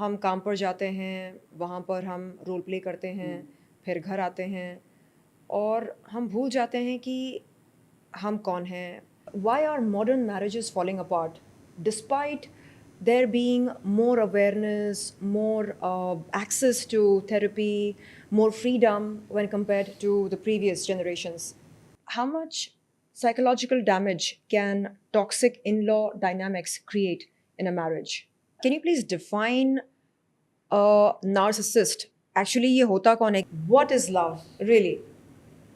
हम काम पर जाते हैं, वहाँ पर हम रोल प्ले करते हैं, फिर घर आते हैं और हम भूल जाते हैं कि हम कौन हैं. Why are modern marriages falling apart despite there being more awareness, more access to therapy, more freedom when compared to the previous generations? How much psychological damage can toxic in law dynamics create in a marriage? Can you please define a narcissist? Actually, ये होता कौन है? What is love, really?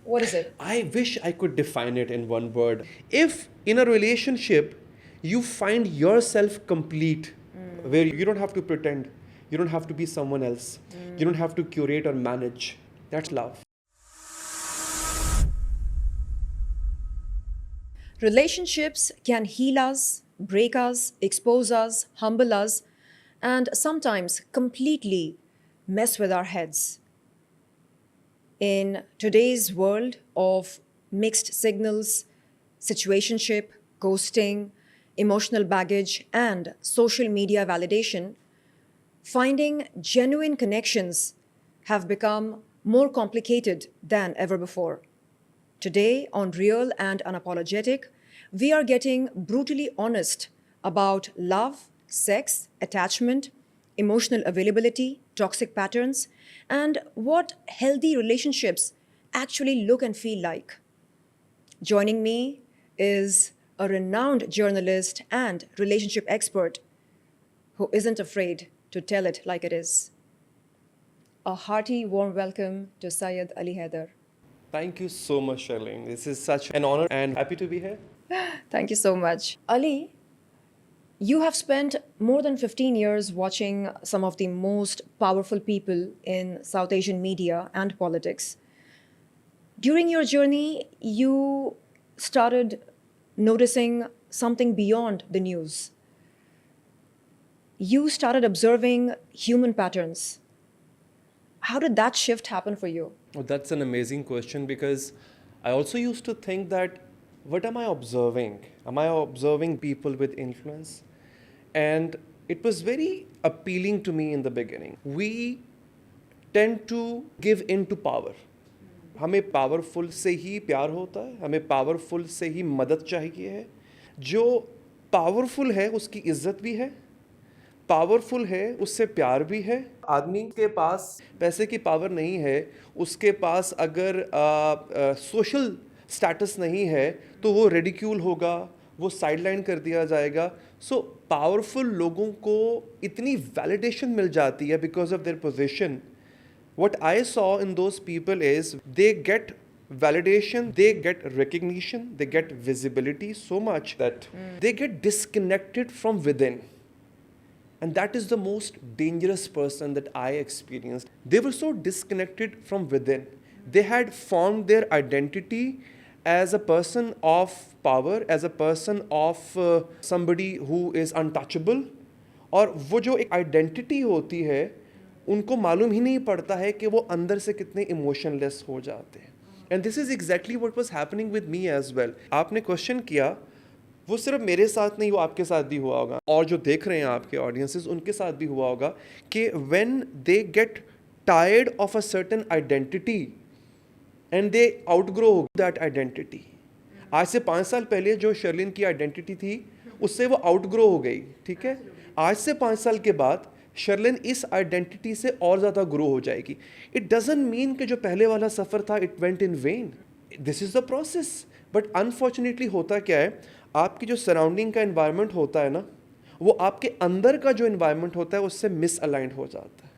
What is it? I wish I could define it in one word. If in a relationship you find yourself complete, where you don't have to pretend, you don't have to be someone else, you don't have to curate or manage, that's love. Relationships can heal us, break us, expose us, humble us, and sometimes completely mess with our heads. In today's world of mixed signals, situationship, ghosting, emotional baggage, and social media validation, finding genuine connections have become more complicated than ever before. Today, on Real and Unapologetic, we are getting brutally honest about love, sex, attachment, emotional availability, toxic patterns, and what healthy relationships actually look and feel like. Joining me is a renowned journalist and relationship expert who isn't afraid to tell it like it is. A hearty, warm welcome to Syed Ali Haider. Thank you so much, Charlene. This is such an honor and happy to be here. Thank you so much. Ali, you have spent more than 15 years watching some of the most powerful people in South Asian media and politics. During your journey, you started noticing something beyond the news. You started observing human patterns. How did that shift happen for you? Oh, that's an amazing question because I also used to think that what am I observing? Am I observing people with influence? And it was very appealing to me in the beginning. We tend to give in to power. हमें powerful से ही प्यार होता है, हमें powerful से ही मदद चाहिए है. जो पावरफुल है उसकी इज्जत भी है, पावरफुल है उससे प्यार भी है. आदमी के पास पैसे की पावर नहीं है, उसके पास अगर सोशल स्टेटस नहीं है तो वो रेडिक्यूल होगा, वो साइडलाइन कर दिया जाएगा. सो पावरफुल लोगों को इतनी वैलिडेशन मिल जाती है because of their position. What I saw in those people is they get validation, they get recognition, they get visibility so much that they get disconnected from within. And that is the most dangerous person that I experienced. They were so disconnected from within. They had formed their identity as a person of power, as a person of somebody who is untouchable. और वो जो एक identity होती है उनको मालूम ही नहीं पड़ता है कि वो अंदर से कितने इमोशनलेस हो जाते हैं. And this is exactly what was happening with me as well. आपने क्वेश्चन किया, वो सिर्फ मेरे साथ नहीं, वो आपके साथ भी हुआ होगा और जो देख रहे हैं आपके ऑडियंसेस उनके साथ भी हुआ होगा कि when they get tired of a certain identity and they outgrow that identity. आज से 5 साल पहले जो शर्लिन की आइडेंटिटी थी उससे वो आउटग्रो हो गई. ठीक है, आज से 5 साल के बाद शर्लिन इस आइडेंटिटी से और ज़्यादा ग्रो हो जाएगी. इट डजंट मीन कि जो पहले वाला सफ़र था it went in when. This is the process. But unfortunately होता क्या है, आपकी जो सराउंडिंग का इन्वायरमेंट होता है ना, वो आपके अंदर का जो इन्वायरमेंट होता है उससे मिसअलाइंड हो जाता है.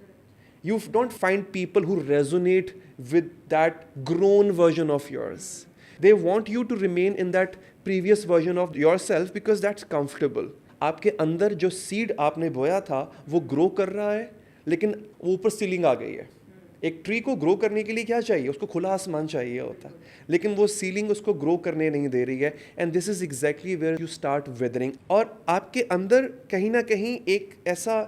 You don't find people who resonate with that grown version of yours. They want you to remain in that previous version of your self because that's comfortable. आपके अंदर जो सीड आपने बोया था वो ग्रो कर रहा है, लेकिन ऊपर सीलिंग आ गई है. एक ट्री को ग्रो करने के लिए क्या चाहिए, उसको खुला आसमान चाहिए होता है, लेकिन वो सीलिंग उसको ग्रो करने नहीं दे रही है. And this is exactly where you start withering. और आपके अंदर कहीं ना कहीं एक ऐसा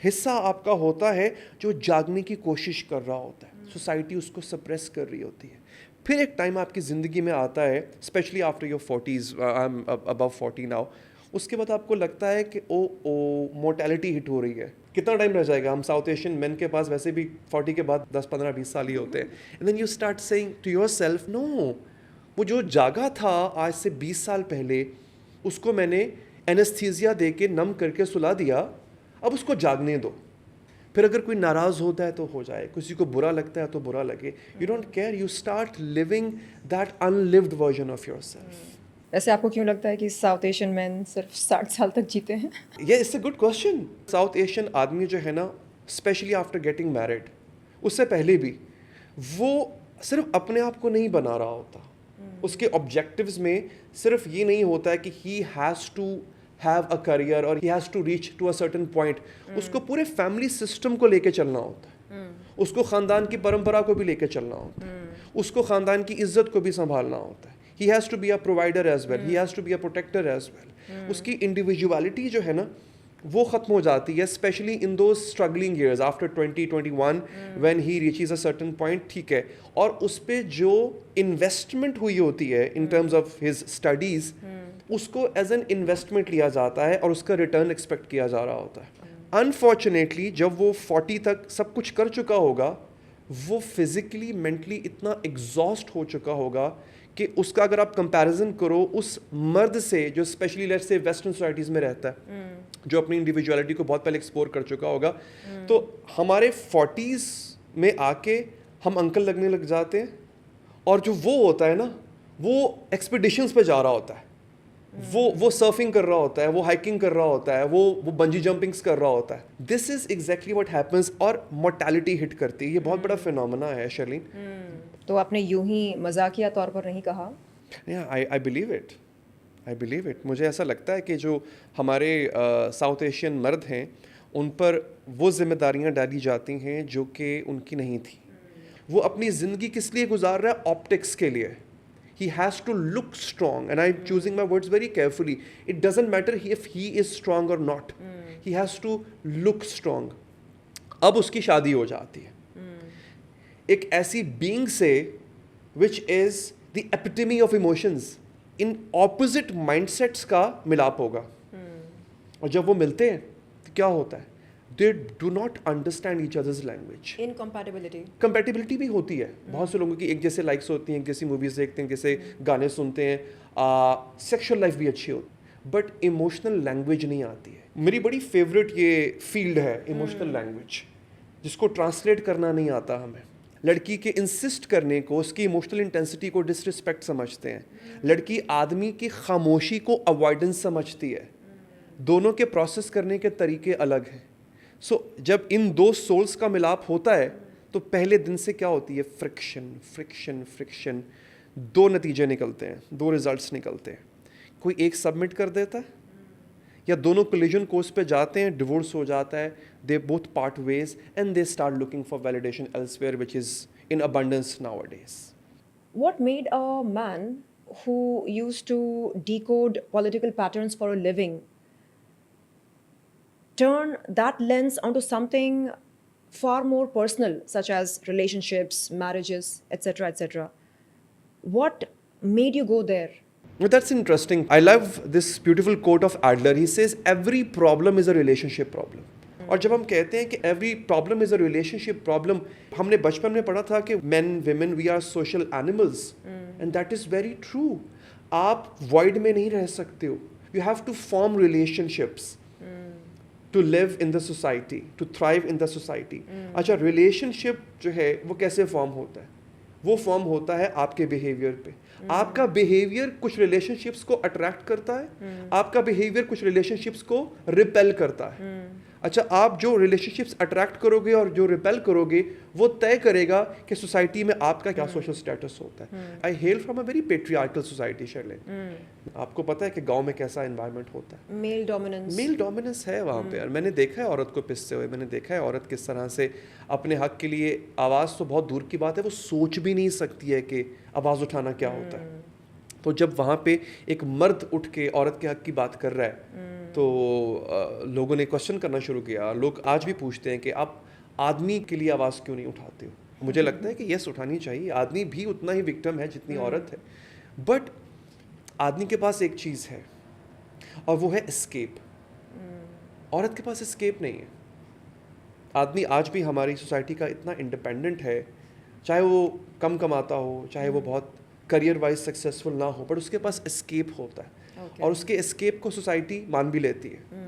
हिस्सा आपका होता है जो जागने की कोशिश कर रहा होता है. सोसाइटी उसको सप्रेस कर रही होती है. फिर एक टाइम आपकी ज़िंदगी में आता है, specially after your 40s, I am above 40 now. उसके बाद आपको लगता है कि ओ मोर्टेलिटी हिट हो रही है, कितना टाइम रह जाएगा? हम साउथ एशियन मेन के पास वैसे भी 40 के बाद 10 15 20 साल ही होते हैं. And then you start saying to yourself, no, वो जो जागा था आज से 20 साल पहले, उसको मैंने एनेस्थीसिया दे के नम करके सुला दिया, अब उसको जागने दो. फिर अगर कोई नाराज़ होता है तो हो जाए, किसी को बुरा लगता है तो बुरा लगे. You don't care, you start living that unlived version of yourself. वैसे आपको क्यों लगता है कि साउथ एशियन मैन सिर्फ 60 साल तक जीते हैं? ये it's a good question. South Asian आदमी जो है ना, स्पेशली आफ्टर गेटिंग मैरिड, उससे पहले भी, वो सिर्फ अपने आप को नहीं बना रहा होता. उसके ऑब्जेक्टिव्स में सिर्फ ये नहीं होता है कि he has to have a career और he has to reach to a certain point. उसको पूरे फैमिली सिस्टम को लेके चलना होता है. उसको ख़ानदान की परंपरा को भी लेके चलना होता है. उसको ख़ानदान की इज्जत को भी संभालना होता है. He has to be a provider as well. He has to be a protector as well. उसकी इंडिविजुअलिटी जो है ना, वो ख़त्म हो जाती है, स्पेशली इन दो struggling years after 2021 when he reaches a certain point. ठीक है, और उस पर जो इन्वेस्टमेंट हुई होती है in terms of his studies, उसको एज एन इन्वेस्टमेंट लिया जाता है और उसका रिटर्न एक्सपेक्ट किया जा रहा होता है. अनफॉर्चुनेटली जब वो 40 तक सब कुछ कर चुका होगा, वो फिजिकली मेंटली इतना एग्जॉस्ट हो चुका होगा कि उसका अगर आप कंपैरिजन करो उस मर्द से जो specially let's say western societies में रहता है, जो अपनी इंडिविजुअलिटी को बहुत पहले एक्सप्लोर कर चुका होगा, तो हमारे 40s में आके हम अंकल लगने लग जाते हैं. और जो वो होता है ना, वो एक्सपीडिशंस पे जा रहा होता है, वो सर्फिंग कर रहा होता है, वो हाइकिंग कर रहा होता है, वो बंजी जंपिंग्स कर रहा होता है. This is exactly what happens. और मोर्टेलिटी हिट करती है. ये बहुत बड़ा फिनोमेना है शर्लीन. तो आपने यूं ही मजाकिया तौर पर नहीं कहा? I believe it. I believe it. मुझे ऐसा लगता है कि जो हमारे साउथ एशियन मर्द हैं, उन पर वो जिम्मेदारियां डाली जाती हैं जो कि उनकी नहीं थी. वो अपनी ज़िंदगी किस लिए गुजार रहा है? ऑप्टिक्स के लिए. He has to look strong, and I'm choosing my words very carefully. It doesn't matter if he is strong or not. He has to look strong. अब उसकी शादी हो जाती है एक ऐसी बीइंग से which is the epitome of emotions. In opposite mindsets का मिलाप होगा. और जब वो मिलते हैं तो क्या होता है? They do not understand each other's language. Incompatibility. Compatibility भी होती है. बहुत से लोगों की एक जैसे लाइक्स होती हैं, एक जैसी मूवीज़ देखते हैं, जैसे गाने सुनते हैं, सेक्शुअल लाइफ भी अच्छी होती है, बट इमोशनल लैंग्वेज नहीं आती है. मेरी बड़ी फेवरेट ये फील्ड है इमोशनल लैंग्वेज, जिसको ट्रांसलेट करना नहीं आता हमें. लड़की के इंसिस्ट करने को, उसकी इमोशनल इंटेंसिटी को डिसरिस्पेक्ट समझते हैं. लड़की आदमी की खामोशी को अवॉइडेंस समझती है. दोनों के प्रोसेस करने के तरीके अलग हैं. सो जब इन दो सोल्स का मिलाप होता है तो पहले दिन से क्या होती है? Friction friction friction. दो नतीजे निकलते हैं, दो रिजल्ट्स निकलते हैं. कोई एक सबमिट कर देता है या दोनों कोलिजन कोर्स पे जाते हैं, डिवोर्स हो जाता है, they both part ways and they start looking for validation elsewhere which is in abundance nowadays. What made a man who used to decode political patterns for a living turn that lens onto something far more personal, such as relationships, marriages, etc., etc.? What made you go there? Well, that's interesting. I love this beautiful quote of Adler. He says, every problem is a relationship problem. और जब हम कहते हैं कि every problem is a relationship problem, हमने बचपन में पढ़ा था कि men, women, we are social animals. And that is very true. आप void में नहीं रह सकते हो. You have to form relationships to live in the society, to thrive in the society. अच्छा, relationship जो है वो कैसे form होता है? वो फॉर्म होता है आपके बिहेवियर पे. आपका बिहेवियर कुछ रिलेशनशिप्स को अट्रैक्ट करता है, आपका बिहेवियर कुछ रिलेशनशिप्स को रिपेल करता है. अच्छा, आप जो रिलेशनशिप्स अट्रैक्ट करोगे और जो रिपेल करोगे वो तय करेगा कि सोसाइटी में आपका क्या सोशल स्टेटस होता है. I hail from a very patriarchal society Sherlyn. आपको पता है कि गांव में कैसा एनवायरनमेंट होता है. मेल डोमिनेंस है वहाँ पे. यार मैंने देखा है औरत को पिसते हुए. मैंने देखा है औरत किस तरह से अपने हक के लिए, आवाज़ तो बहुत दूर की बात है, वो सोच भी नहीं सकती है कि आवाज़ उठाना क्या होता है. तो जब वहाँ पे एक मर्द उठ के औरत के हक की बात कर रहा है तो लोगों ने क्वेश्चन करना शुरू किया. लोग आज भी पूछते हैं कि आप आदमी के लिए आवाज़ क्यों नहीं उठाते हो. मुझे लगता है कि यस, उठानी चाहिए. आदमी भी उतना ही विक्टिम है जितनी औरत है. बट आदमी के पास एक चीज़ है और वो है एस्केप. औरत के पास एस्केप नहीं है. आदमी आज भी हमारी सोसाइटी का इतना इंडिपेंडेंट है, चाहे वो कम कमाता हो, चाहे वो बहुत करियर वाइज सक्सेसफुल ना हो, बट उसके पास एस्केप होता है। और उसके एस्केप को सोसाइटी मान भी लेती है।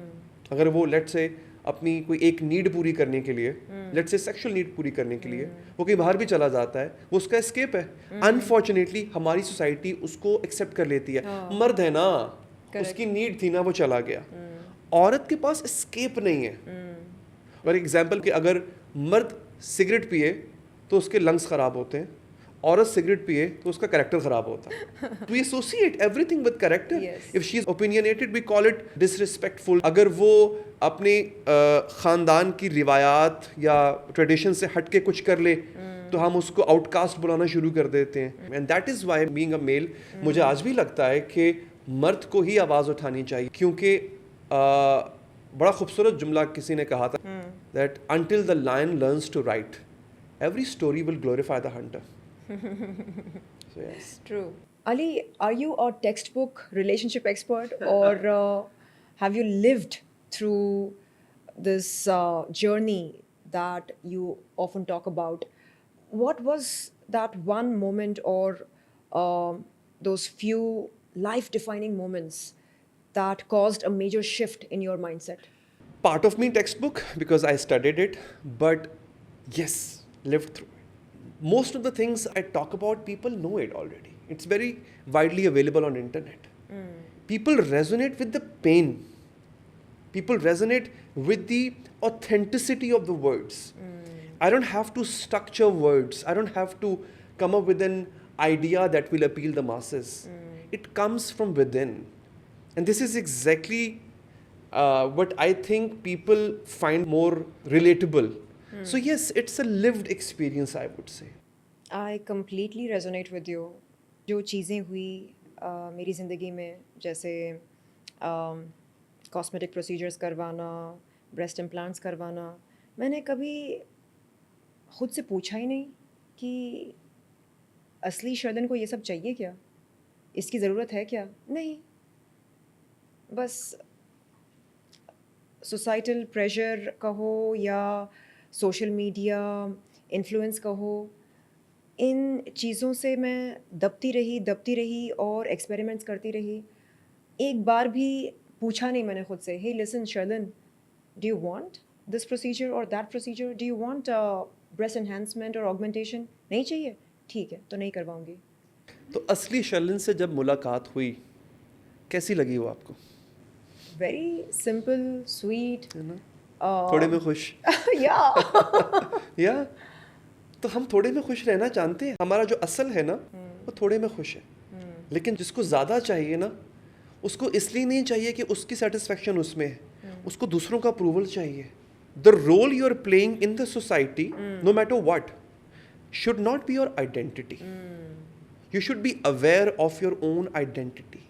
अगर वो लेट से अपनी कोई एक नीड पूरी करने के लिए, लेट से सेक्सुअल नीड पूरी करने के लिए वो कहीं बाहर भी चला जाता है, वो उसका एस्केप है। अनफॉर्चुनेटली हमारी सोसाइटी उसको एक्सेप्ट कर लेती है। मर्द है ना, उसकी नीड थी ना, वो चला गया। औरत के पास एस्केप नहीं है। और एग्जाम्पल कि अगर मर्द सिगरेट पिए तो उसके लंग्स खराब होते हैं, औरत सिगरेट पिए तो उसका कैरेक्टर खराब होता है। We associate everything with character. If she is opinionated we call it disrespectful. अगर वो अपने खानदान की रिवायात या ट्रेडिशन से हट के कुछ कर ले तो हम उसको आउटकास्ट बुलाना शुरू कर देते हैं। And that is why being a male मुझे आज भी लगता है कि मर्द को ही आवाज़ उठानी चाहिए। क्योंकि बड़ा खूबसूरत जुमला किसी ने कहा था that until the lion learns to write every story will glorify the hunter. So yes. True. Ali, are you a textbook relationship expert, or have you lived through this journey that you often talk about? What was that one moment or those few life defining moments that caused a major shift in your mindset? Part of me textbook because I studied it, but yes, lived through it. Most of the things I talk about, people know it already. It's very widely available on internet. People resonate with the pain. People resonate with the authenticity of the words. I don't have to structure words. I don't have to come up with an idea that will appeal the masses. It comes from within. And this is exactly what I think people find more relatable. So yes, it's a lived experience, I would say. I completely resonate with you. जो चीज़ें हुई मेरी ज़िंदगी में, जैसे cosmetic procedures करवाना, breast implants करवाना, मैंने कभी खुद से पूछा ही नहीं कि असली शर्दन को ये सब चाहिए क्या, इसकी ज़रूरत है क्या। नहीं, बस सोसाइटल प्रेशर कहो या सोशल मीडिया इन्फ्लुएंस कहो, इन चीज़ों से मैं दबती रही और एक्सपेरिमेंट्स करती रही। एक बार भी पूछा नहीं मैंने खुद से, hey listen Sherlyn, do you want this procedure और that procedure, do you want breast enhancement और ऑगमेंटेशन? नहीं चाहिए, ठीक है, तो नहीं करवाऊंगी। तो असली शर्लिन से जब मुलाकात हुई, कैसी लगी वो आपको? वेरी सिंपल, स्वीट, है ना? थोड़े में खुश। या या तो हम थोड़े में खुश रहना जानते हैं। हमारा जो असल है ना, वो थोड़े में खुश है। लेकिन जिसको ज़्यादा चाहिए ना, उसको इसलिए नहीं चाहिए कि उसकी सेटिस्फेक्शन उसमें है, उसको दूसरों का अप्रूवल चाहिए। The role you are playing in the society, no matter what, should not be your identity. You should be aware of your own identity.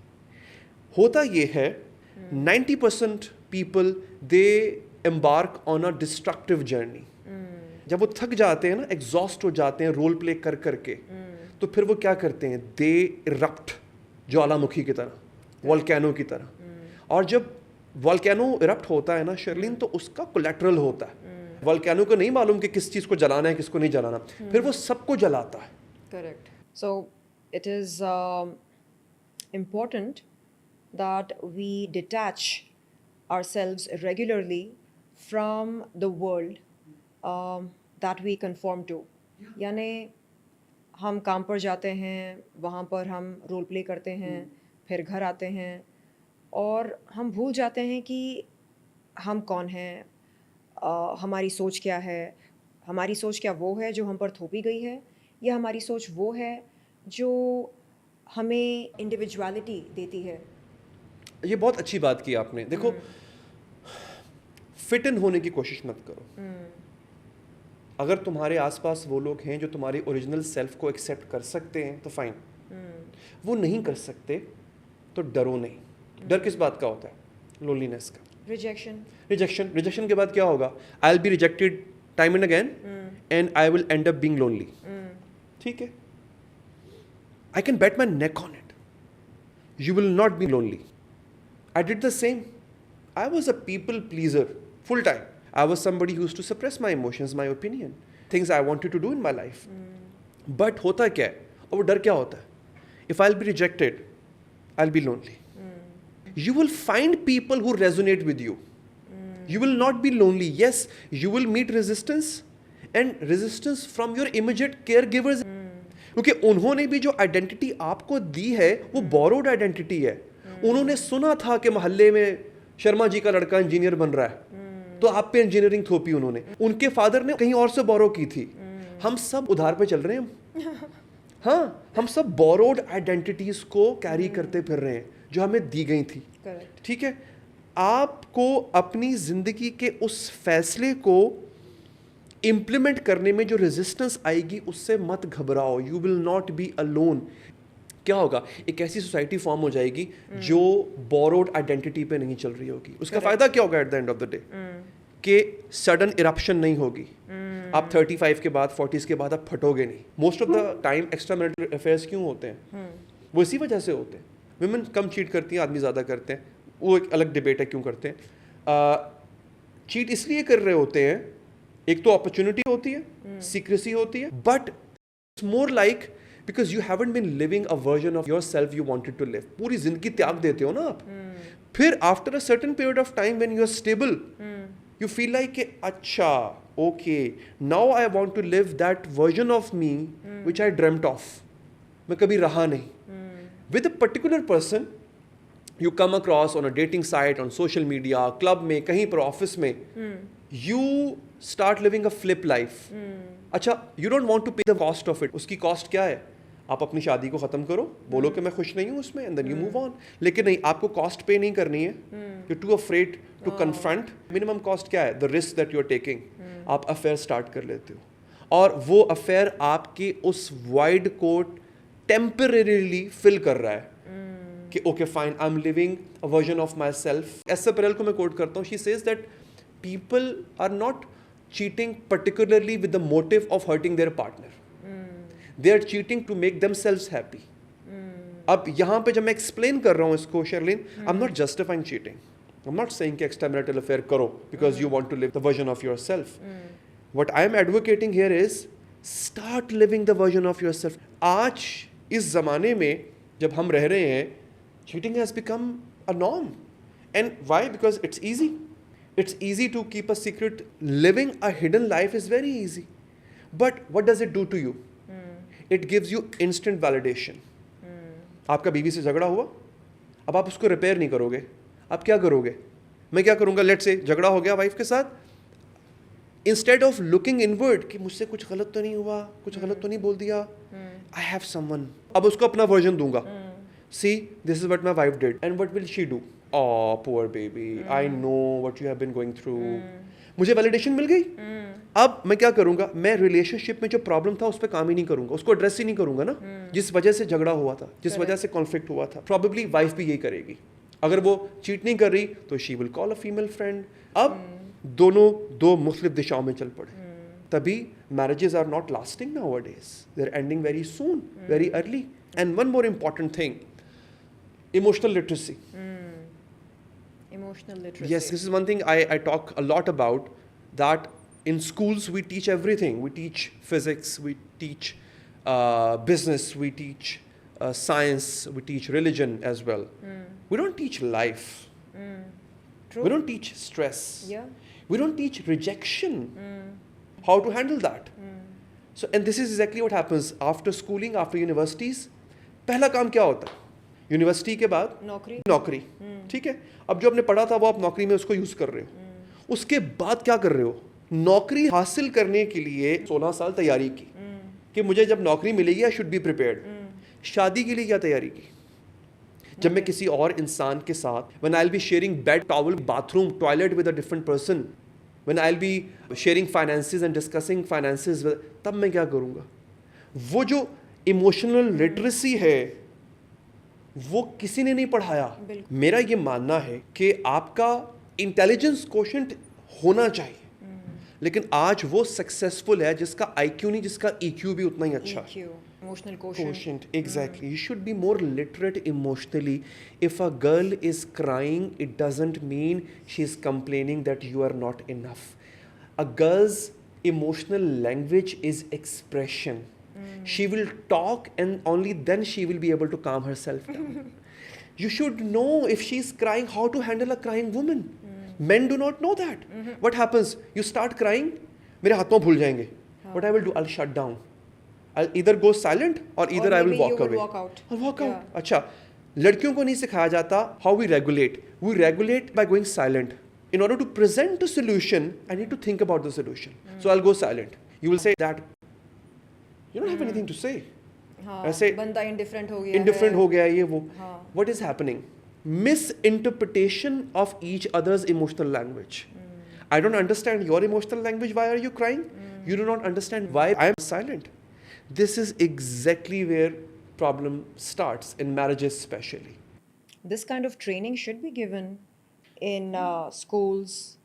होता ये है 90% people they embark on a destructive journey. जब वो थक जाते हैं ना, exhaust हो जाते हैं रोल प्ले कर करके, तो फिर वो क्या करते हैं, दे इरप्ट, ज्वालामुखी की तरह, वॉल्केनो की तरह। और जब वॉल्केनो इरप्ट होता है ना शर्लिन, तो उसका कोलेट्रल होता है। वॉल्केनो को नहीं मालूम कि किस चीज़ को जलाना है, किसको नहीं जलाना, फिर वो सबको जलाता है। Correct. So it is important that we detach ourselves regularly from the world that we conform to. यानी हम काम पर जाते हैं, वहाँ पर हम रोल प्ले करते हैं, फिर घर आते हैं और हम भूल जाते हैं कि हम कौन हैं, हमारी सोच क्या है। हमारी सोच क्या वो है जो हम पर थोपी गई है, या हमारी सोच वो है जो हमें इंडिविजुअलिटी देती है। ये बहुत अच्छी बात की आपने। देखो, फिट इन होने की कोशिश मत करो। अगर तुम्हारे आसपास वो लोग हैं जो तुम्हारी ओरिजिनल सेल्फ को एक्सेप्ट कर सकते हैं तो फाइन, वो नहीं कर सकते तो डरो नहीं। डर किस बात का होता है? लोनलीनेस का, रिजेक्शन के बाद क्या होगा? I will be rejected time and again and I will and up being lonely. ठीक है, I can bet my neck on it, you will not be lonely. I did the same. I was a people pleaser full time. I was somebody who used to suppress my emotions, my opinion, things I wanted to do in my life. But होता क्या है, और वो डर क्या होता है? If I'll be rejected, I'll be lonely. You will find people who resonate with you. You will not be lonely. Yes, you will meet resistance and resistance from your immediate caregivers. क्योंकि उन्होंने भी जो identity आपको दी है वो borrowed identity है. उन्होंने सुना था कि मोहल्ले में शर्मा जी का लड़का इंजीनियर बन रहा है, तो आप पे इंजीनियरिंग थोपी उन्होंने. उनके फादर ने कहीं और से बोरो की थी. हम सब उधार पे चल रहे हैं. हाँ, हम सब बोरोड आइडेंटिटीज को कैरी करते फिर रहे हैं जो हमें दी गई थी. ठीक है, आपको अपनी जिंदगी के उस फैसले को इम्प्लीमेंट करने में जो रेजिस्टेंस आएगी उससे मत घबराओ. You will not be alone. क्या होगा, एक ऐसी सोसाइटी फॉर्म हो जाएगी जो बोरोड आइडेंटिटी पे नहीं चल रही होगी. उसका फायदा क्या होगा at the end of the day, कि सडन इरप्शन नहीं होगी. आप 35 के बाद 40s के बाद आप फटोगे नहीं. Most of the time extra marital affairs क्यों होते हैं? वो इसी वजह से होते हैं. विमेन कम चीट करती हैं, आदमी ज़्यादा करते हैं. वो एक अलग डिबेट है क्यों करते हैं. चीट इसलिए कर रहे होते हैं, एक तो अपॉर्चुनिटी होती है, सीक्रेसी होती है, but it's more like because you haven't been living a version of your self you wanted to live. पूरी जिंदगी त्याग देते हो ना आप. फिर after a certain period of time when you are stable, you feel like अच्छा, okay, now I want to live that version of me which I dreamt of. मैं कभी रहा नहीं. With a particular person you come across on a dating site, on social media, club में, कहीं पर office में, you start living a flip life. अच्छा, you don't want to pay the cost of it. उसकी cost क्या है? आप अपनी शादी को ख़त्म करो, बोलो कि मैं खुश नहीं हूँ उसमें, and then you move on. लेकिन नहीं, आपको कॉस्ट पे नहीं करनी है. You too afraid to confront. Minimum cost क्या है? The risk that you are taking. आप अफेयर स्टार्ट कर लेते हो, और वो अफेयर आपके उस वाइड को टेम्परेरीली फिल कर रहा है कि okay fine, I am living a version of my self. एस पेरेल को मैं कोट करता हूँ. She says that people are not cheating particularly with the motive of hurting their partner. They are cheating to make themselves happy. अब यहाँ पे जब मैं एक्सप्लेन कर रहा हूँ इसको Sherlyn, I'm not justifying cheating. I'm not saying कि extramarital affair करो because you want to live the version of yourself. What I am advocating here is start living the version of yourself. आज इस ज़माने में जब हम रह रहे हैं, cheating has become a norm. And why? Because it's easy. It's easy to keep a secret. Living a hidden life is very easy. But what does it do to you? It gives you instant validation. आपका बीवी से झगड़ा हुआ, अब आप उसको repair नहीं करोगे. आप क्या करोगे? मैं क्या करूँगा, लेट से झगड़ा हो गया वाइफ के साथ, इंस्टेड ऑफ लुकिंग इनवर्ड कि मुझसे कुछ गलत तो नहीं हुआ, कुछ गलत तो नहीं बोल दिया, आई हैव समवन. अब उसको अपना वर्जन दूंगा. See, this is what my wife did, and what will she do? Oh poor baby, I know what you have been going through. मुझे वैलिडेशन मिल गई. अब मैं क्या करूंगा, मैं रिलेशनशिप में जो प्रॉब्लम था उस पर काम ही नहीं करूंगा, उसको एड्रेस ही नहीं करूंगा ना. जिस वजह से झगड़ा हुआ था, जिस वजह से कॉन्फ्लिक्ट हुआ था, प्रॉबेबली वाइफ भी यही करेगी. अगर वो चीट नहीं कर रही तो she will call a female friend. अब दोनों दो मुख्तलिफ दिशाओं में चल पड़े. तभी marriages are not lasting nowadays, they are ending very soon, very early. And one more important thing, emotional literacy. Emotional literacy. Yes, this is one thing I talk a lot about, that in schools we teach everything. We teach physics, we teach business, we teach science, we teach religion as well. We don't teach life. True. We don't teach stress. Yeah. We don't teach rejection. How to handle that. So, and this is exactly what happens after schooling, after universities. पहला काम क्या होता है? University के बाद नौकरी. ठीक है, अब जो आपने पढ़ा था वो आप नौकरी में उसको यूज कर रहे हो. उसके बाद क्या कर रहे हो? नौकरी हासिल करने के लिए 16 साल तैयारी की कि मुझे जब नौकरी मिलेगी आई शुड बी प्रिपेयर्ड. शादी के लिए क्या तैयारी की? जब मैं किसी और इंसान के साथ, when I will be sharing bed, towel, bathroom, toilet with a different person, when I will be sharing finances and discussing finances, तब मैं क्या करूँगा? वो जो इमोशनल लिटरेसी है वो किसी ने नहीं पढ़ाया. मेरा ये मानना है कि आपका इंटेलिजेंस कोशेंट होना चाहिए, लेकिन आज वो सक्सेसफुल है जिसका IQ नहीं, जिसका EQ भी उतना ही अच्छा है. Emotional quotient. Exactly. You should be more literate emotionally. If a girl is crying, it doesn't mean she is complaining that you are not enough. A girl's emotional language is expression. She will talk and only then she will be able to calm herself down. You should know if she's crying, how to handle a crying woman. Men do not know that. What happens? You start crying, मेरे हाथ पांव भूल जाएंगे. What I will do? I'll shut down. I'll either go silent or either I will maybe you walk will away. walk out. I'll walk out. Yeah. अच्छा, लड़कियों को नहीं सिखाया जाता how we regulate. We regulate by going silent. In order to present a solution, I need to think about the solution. So I'll go silent. You will say that you don't have anything to say. हाँ, ऐसे बंदा indifferent हो गया Indifferent है. हो गया ये वो. हाँ. What is happening? Misinterpretation of each other's emotional language. I don't understand your emotional language. Why are you crying? You do not understand why I am silent. This is exactly where problem starts in marriages especially. This kind of training should be given in schools,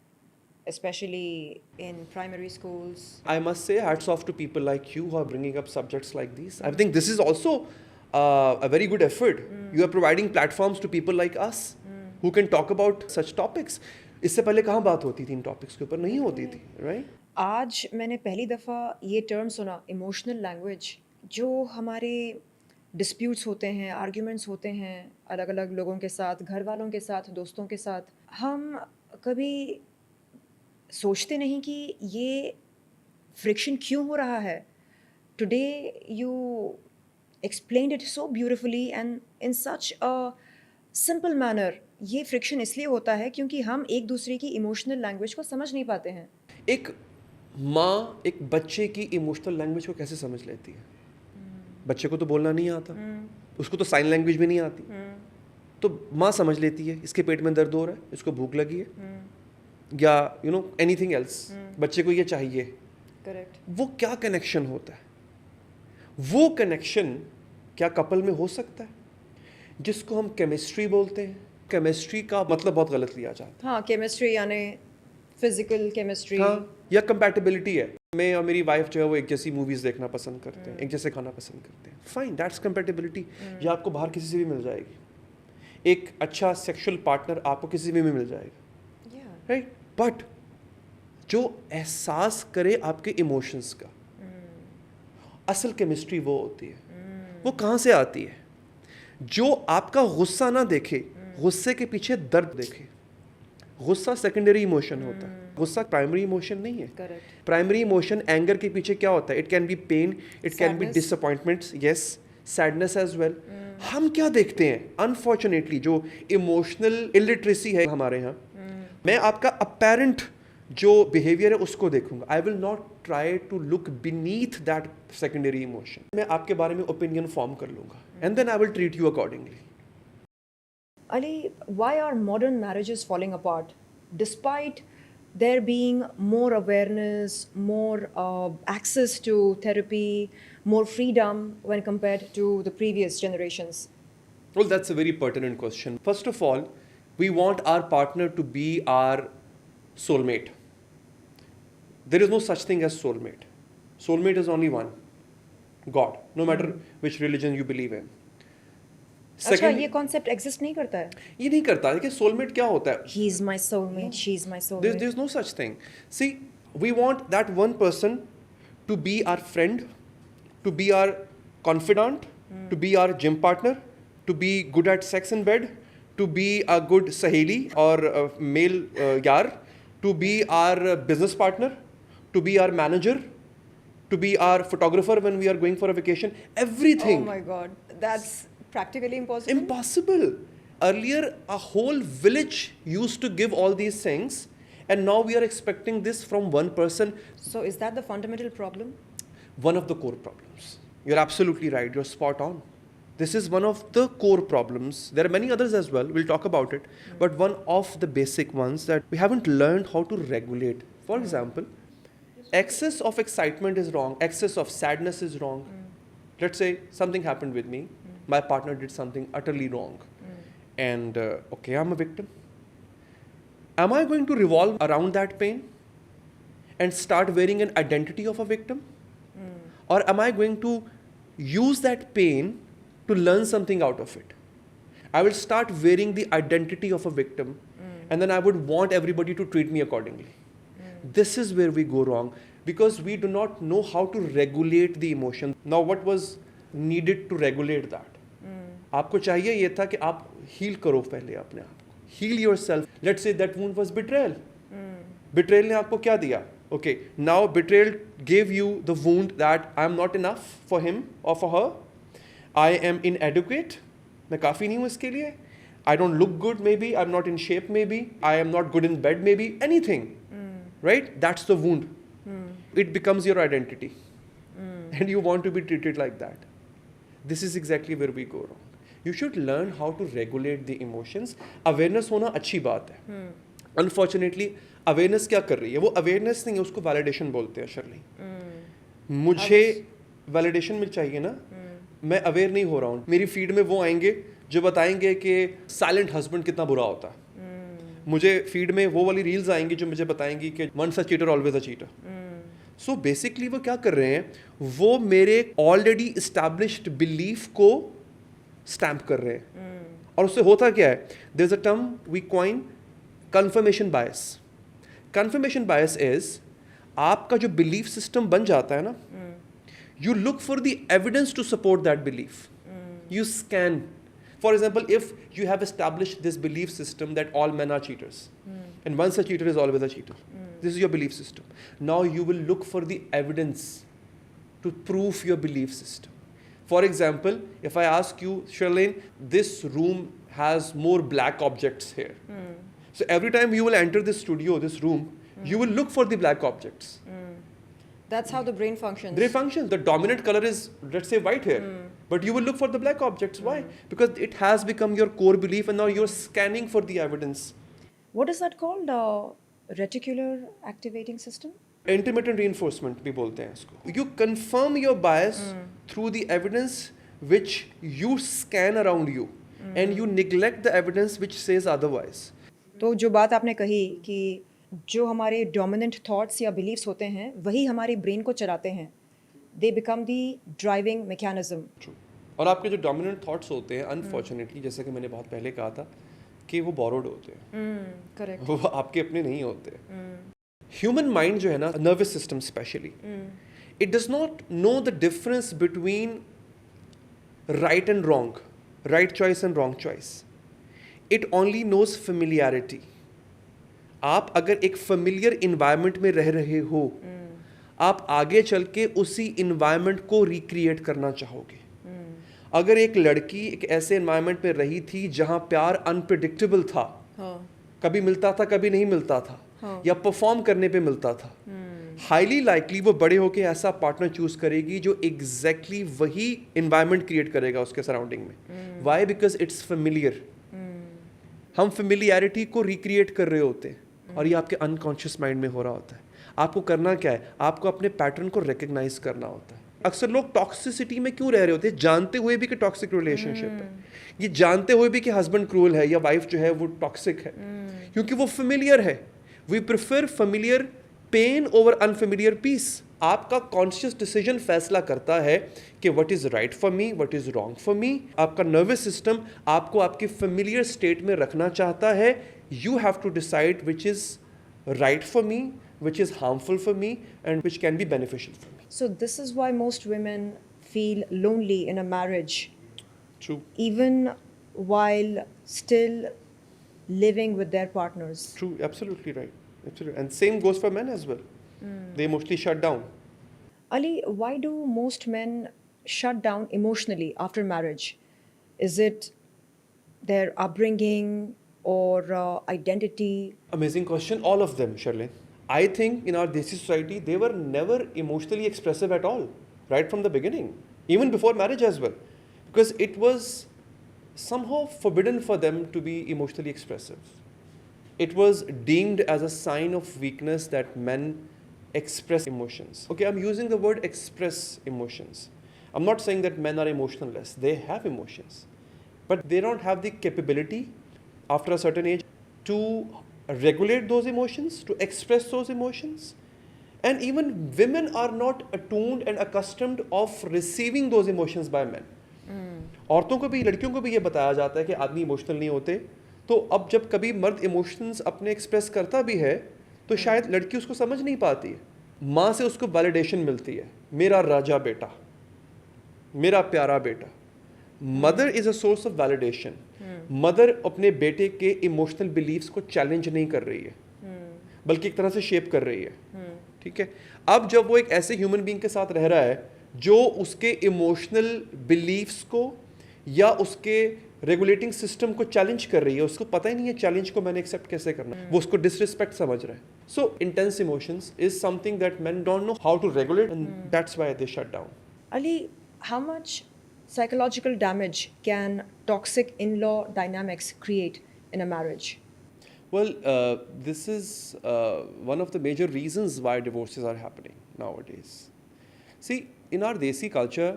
especially in primary schools. I must say hats off to people like you who are bringing up subjects like these. I think this is also a very good effort. You are providing platforms to people like us who can talk about such topics. इससे पहले कहाँ बात होती थी इन topics के ऊपर नहीं होती थी, right? आज मैंने पहली दफ़ा ये टर्म सुना इमोशनल लैंग्वेज जो हमारे डिस्प्यूट्स होते हैं आर्ग्यूमेंट्स होते हैं अलग अलग लोगों के साथ घर वालों के साथ दोस्तों के साथ हम कभी सोचते नहीं कि ये फ्रिक्शन क्यों हो रहा है today you explained it so beautifully and in such a simple manner. ये फ्रिक्शन इसलिए होता है क्योंकि हम एक दूसरे की इमोशनल लैंग्वेज को समझ नहीं पाते हैं. एक माँ एक बच्चे की इमोशनल लैंग्वेज को कैसे समझ लेती है? बच्चे को तो बोलना नहीं आता, उसको तो साइन लैंग्वेज भी नहीं आती, तो माँ समझ लेती है इसके पेट में दर्द हो रहा है, इसको भूख लगी है, या एनीथिंग एल्स, बच्चे को ये चाहिए. करेक्ट. वो क्या कनेक्शन होता है? वो कनेक्शन क्या कपल में हो सकता है? जिसको हम केमिस्ट्री बोलते हैं. केमिस्ट्री का मतलब बहुत गलत लिया जाता है. हाँ, केमिस्ट्री यानी फिजिकल केमिस्ट्री. हाँ, या कंपैटिबिलिटी है. मैं और मेरी वाइफ जो है वो एक जैसी मूवीज देखना पसंद करते हैं, एक जैसे खाना पसंद करते हैं. Fine, that's compatibility. ये आपको बाहर किसी से भी मिल जाएगी. एक अच्छा सेक्सुअल पार्टनर आपको किसी से भी मिल जाएगा, राइट? बट जो एहसास करे आपके इमोशंस का, असल केमिस्ट्री वो होती है. वो कहाँ से आती है? जो आपका गुस्सा ना देखे, गुस्से के पीछे दर्द देखे. गुस्सा सेकेंडरी इमोशन होता है, गुस्सा प्राइमरी इमोशन नहीं है. करेक्ट. प्राइमरी इमोशन एंगर के पीछे क्या होता है? It can be pain, it can be Sadness. Disappointments, yes, sadness as well. हम क्या देखते हैं? अनफॉर्चुनेटली जो इमोशनल इलिटरेसी है हमारे यहाँ, मैं आपका अपेरेंट जो बिहेवियर है उसको देखूंगा. I will not try to look beneath that secondary emotion. मैं आपके बारे में ओपिनियन फॉर्म कर लूंगा and then I will treat you accordingly. Ali, why are modern marriages falling apart despite there being more awareness, more access to therapy, more freedom when compared to the previous generations? Well, that's a very pertinent question. First of all, we want our partner to be our soulmate. There is no such thing as soulmate. Soulmate is only one, God, no matter which religion you believe in. अच्छा, ये concept exist नहीं करता है. ये नहीं करता. देखिए soulmate क्या होता है? He is my soulmate, she is my soulmate. There's no such thing. See, we want that one person to be our friend, to be our confidant, to be our gym partner, to be good at sex in bed, to be a good saheli or a male yar, to be our business partner, to be our manager, to be our photographer when we are going for a vacation. Everything. Oh my God, that's practically impossible. Impossible. Earlier, a whole village used to give all these things, and now we are expecting this from one person. So is that the fundamental problem? One of the core problems. You're absolutely right. You're spot on. This is one of the core problems. There are many others as well. We'll talk about it. But one of the basic ones that we haven't learned how to regulate. For example, excess of excitement is wrong. Excess of sadness is wrong. Let's say something happened with me. My partner did something utterly wrong. And okay, I'm a victim. Am I going to revolve around that pain and start wearing an identity of a victim? Or am I going to use that pain to learn something out of it? I will start wearing the identity of a victim and then I would want everybody to treat me accordingly. this is where we go wrong because we do not know how to regulate the emotion. Now what was needed to regulate that? आपको चाहिए ये था कि आप heal करो पहले अपने आप को, heal yourself. Let's say that wound was betrayal. Betrayal ने आपको क्या दिया? Okay, now betrayal give you the wound that I am not enough for him और for her, I am inadequate, मैं काफ़ी नहीं हूँ इसके लिए, I don't look good maybe, I'm not in shape maybe, I am not good in bed maybe, anything, right? That's the wound. It becomes your identity. And you want to be treated like that. This is exactly where we go wrong. You should learn how to regulate the emotions. Awareness होना अच्छी बात है. Unfortunately, awareness क्या कर रही है? वो awareness नहीं है, उसको validation बोलते हैं शर्ली. मुझे validation मिल चाहिए ना, मैं अवेयर नहीं हो रहा हूँ. मेरी फीड में वो आएंगे जो बताएंगे कि साइलेंट हस्बैंड कितना बुरा होता है. मुझे फीड में वो वाली रील्स आएंगी जो मुझे बताएंगी कि once a cheater always a cheater. So basically वो क्या कर रहे हैं, वो मेरे ऑलरेडी इस्टेब्लिश्ड बिलीफ को स्टैम्प कर रहे हैं. और उससे होता क्या है, there is a term we coin confirmation bias. Confirmation bias is आपका जो बिलीफ सिस्टम बन जाता है ना, you look for the evidence to support that belief. You scan. For example, if you have established this belief system that all men are cheaters, and once a cheater is always a cheater, this is your belief system. Now you will look for the evidence to prove your belief system. For example, if I ask you, Charlene, this room has more black objects here. So every time you will enter this studio, this room, you will look for the black objects. That's how the brain functions. Brain functions. The dominant color is, let's say, white here. But you will look for the black objects. Why? Because it has become your core belief and now you're scanning for the evidence. What is that called? Reticular activating system? Intermittent reinforcement भी बोलते हैं इसको. You confirm your bias through the evidence which you scan around you and you neglect the evidence which says otherwise. तो जो बात आपने कही कि जो हमारे डोमिनेंट थॉट्स या बिलीव्स होते हैं वही हमारे ब्रेन को चलाते हैं. They become the driving mechanism. और आपके जो डोमिनेंट थॉट्स होते हैं, अनफॉर्चुनेटली, जैसे कि मैंने बहुत पहले कहा था कि वो बोरोड होते हैं. करेक्ट. वो आपके अपने नहीं होते. ह्यूमन माइंड जो है ना, nervous system specially, it does not know the difference between right and wrong, right choice and wrong choice. It only knows familiarity. आप अगर एक फेमिलियर इन्वायरमेंट में रह रहे हो, आप आगे चल के उसी इन्वायरमेंट को रिक्रिएट करना चाहोगे. अगर एक लड़की एक ऐसे इन्वायरमेंट में रही थी जहां प्यार अनप्रिडिक्टेबल था, कभी मिलता था कभी नहीं मिलता था, या परफॉर्म करने पे मिलता था, हाईली लाइकली वो बड़े होके ऐसा पार्टनर चूज करेगी जो एग्जैक्टली वही इन्वायरमेंट क्रिएट करेगा उसके सराउंडिंग में. वाई? Because it's familiar. हम फेमिलियरिटी को रिक्रिएट कर रहे होते हैं और ये आपके अनकॉन्शियस माइंड में हो रहा होता है. आपको करना क्या है, आपको अपने पैटर्न को रिकग्नाइज करना होता है. अक्सर लोग टॉक्सिसिटी में क्यों रह रहे होते हैं, जानते हुए भी कि टॉक्सिक रिलेशनशिप है, ये जानते हुए भी कि हस्बैंड क्रूअल है या वाइफ जो है वो टॉक्सिक है, क्योंकि वो फेमिलियर है. We prefer familiar pain over unfamiliar peace. आपका कॉन्शियस डिसीजन फैसला करता है कि what is right for me, what is wrong for me. आपका नर्वस सिस्टम आपको आपकी फेमिलियर स्टेट में रखना चाहता है. You have to decide which is right for me, which is harmful for me and which can be beneficial for me. So this is why most women feel lonely in a marriage. True. Even while still living with their partners. True, absolutely right. Absolutely. And same goes for men as well. They mostly shut down. Ali, why do most men shut down emotionally after marriage? Is it their upbringing or identity? Amazing question. All of them, Charlene. I think in our Desi society, they were never emotionally expressive at all, right from the beginning, even before marriage as well, because it was somehow forbidden for them to be emotionally expressive. It was deemed as a sign of weakness that men express emotions. Okay, I'm using the word express emotions. I'm not saying that men are emotionless. They have emotions, but they don't have the capability after a certain age to regulate those emotions, to express those emotions. And even women are not attuned and accustomed of receiving those emotions by men. औरतों को भी, लड़कियों को भी ये बताया जाता है कि आदमी इमोशनल नहीं होते. तो अब जब कभी मर्द इमोशंस अपने एक्सप्रेस करता भी है तो शायद लड़की उसको समझ नहीं पाती है। माँ से उसको वैलिडेशन मिलती है, मेरा राजा बेटा, मेरा प्यारा बेटा। Mother is a source of validation. Mother अपने बेटे के इमोशनल बिलीव्स को चैलेंज नहीं कर रही है, बल्कि एक तरह से शेप कर रही है। ठीक है, अब जब वो एक ऐसे ह्यूमन बीइंग के साथ रह रहा है जो उसके इमोशनल बिलीव्स को या उसके रेगुलेटिंग सिस्टम को चैलेंज कर रही है, उसको पता ही नहीं है चैलेंज को मैंने एक्सेप्ट कैसे करना है, वो उसको डिसरिस्पेक्ट समझ रहा है। So intense emotions is something that men don't know how to regulate, and that's why they shut down. Ali, how much psychological damage can toxic in-law dynamics create in a marriage? Well, this is one of the major reasons why divorces are happening nowadays. See, in our Desi culture,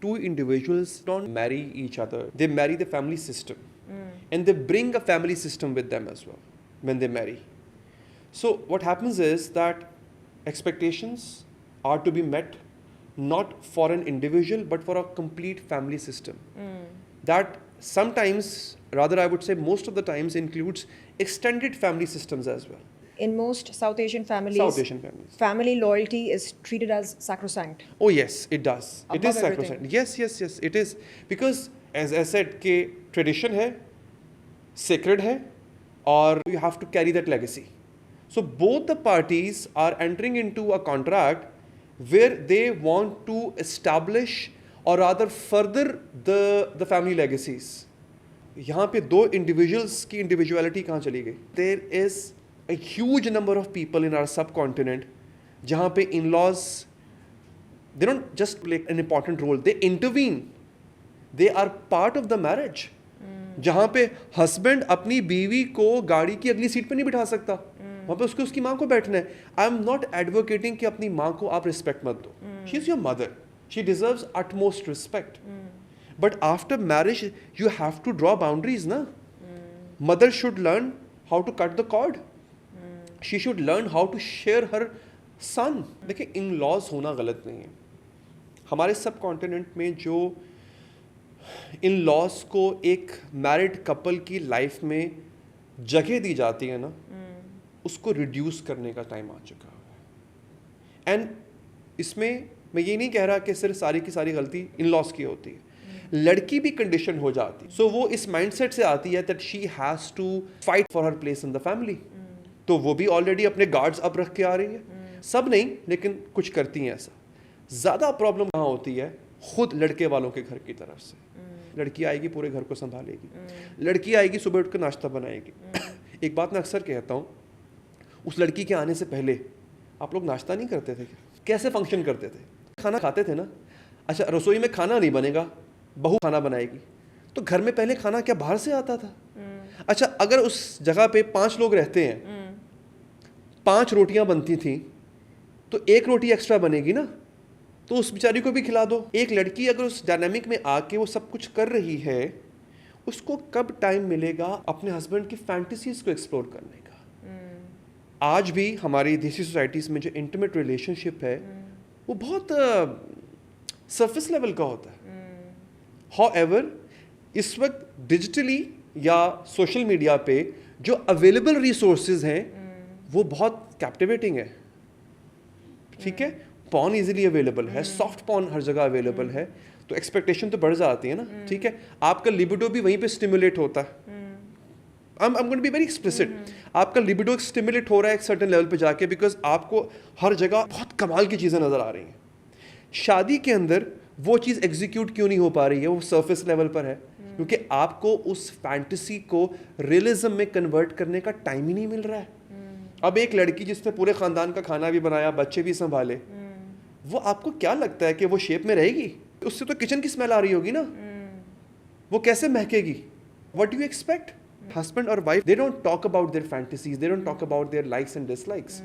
two individuals don't marry each other. They marry the family system. And they bring a family system with them as well when they marry. So what happens is that expectations are to be met not for an individual but for a complete family system. That sometimes, rather I would say most of the times, includes extended family systems as well. In most South Asian families, South Asian families. family loyalty is treated as sacrosanct. Oh yes, it does. It Above is sacrosanct. everything. Yes, it is. Because as I said, कि tradition है, sacred है, और you have to carry that legacy. So both the parties are entering into a contract where they want to establish or rather further the family legacies. यहाँ पे दो individuals की individuality कहाँ चली गई? There is a huge number of people in our subcontinent जहाँ पे in-laws, they don't just play an important role, they intervene, they are part of the marriage. जहाँ पे husband अपनी बीवी को गाड़ी की अगली सीट पे नहीं बिठा सकता, वहाँ पे उसको उसकी माँ को बैठना है। आई एम नॉट एडवोकेटिंग कि अपनी माँ को आप रिस्पेक्ट मत दो, she is your mother, she deserves utmost respect. But after marriage you have to draw boundaries ना. Mother should learn how to cut the cord. She should learn how to share her son. देखिए, in laws होना गलत नहीं है। हमारे सब continent में जो इन लॉज को एक मैरिड कपल की लाइफ में जगह दी जाती है ना, उसको रिड्यूस करने का टाइम आ चुका है। एंड इसमें मैं ये नहीं कह रहा कि सिर्फ सारी की सारी गलती इन लॉज की होती है, लड़की भी कंडीशन हो जाती है। सो वो इस माइंडसेट से आती है that she has to fight for her place in the family. तो वो भी ऑलरेडी अपने गार्ड्स अप रख के आ रही है। सब नहीं, लेकिन कुछ करती हैं ऐसा। ज़्यादा प्रॉब्लम कहाँ होती है? खुद लड़के वालों के घर की तरफ से। लड़की आएगी, पूरे घर को संभालेगी, लड़की आएगी, सुबह उठ कर नाश्ता बनाएगी। एक बात मैं अक्सर कहता हूँ, उस लड़की के आने से पहले आप लोग नाश्ता नहीं करते थे क्या? कैसे फंक्शन करते थे? खाना खाते थे ना। अच्छा, रसोई में खाना नहीं बनेगा, बहू खाना बनाएगी, तो घर में पहले खाना क्या बाहर से आता था? अच्छा, अगर उस जगह पे 5 लोग रहते हैं, 5 रोटियां बनती थी, तो 1 रोटी एक्स्ट्रा बनेगी ना, तो उस बेचारी को भी खिला दो। एक लड़की अगर उस डायनामिक में आके वो सब कुछ कर रही है, उसको कब टाइम मिलेगा अपने हस्बैंड की फैंटेसीज को एक्सप्लोर करने का? आज भी हमारी देसी सोसाइटीज़ में जो इंटीमेट रिलेशनशिप है वो बहुत सरफेस लेवल का होता है। हाउएवर, इस वक्त डिजिटली या सोशल मीडिया पे जो अवेलेबल रिसोर्सेज हैं वो बहुत कैप्टिवेटिंग है। ठीक है, पॉर्न इजीली अवेलेबल है, सॉफ्ट पॉर्न हर जगह अवेलेबल है, तो एक्सपेक्टेशन तो बढ़ जाती है ना। ठीक है, आपका लिबिडो भी वहीं पे स्टिमुलेट होता है। I'm going to be very explicit. आपका लिबिडो स्टिमुलेट हो रहा है एक सर्टेन लेवल पे जाके, बिकॉज आपको हर जगह बहुत कमाल की चीज़ें नज़र आ रही हैं। शादी के अंदर वो चीज़ एग्जीक्यूट क्यों नहीं हो पा रही है? वो सरफेस लेवल पर है, क्योंकि आपको उस फैंटेसी को रियलिज्म में कन्वर्ट करने का टाइम ही नहीं मिल रहा है। अब एक लड़की जिसने पूरे ख़ानदान का खाना भी बनाया, बच्चे भी संभाले, वो आपको क्या लगता है कि वो शेप में रहेगी? उससे तो किचन की स्मेल आ रही होगी ना, वो कैसे महकेगी? What do you expect? Husband or wife, they don't talk about their fantasies, they don't talk about their likes and dislikes,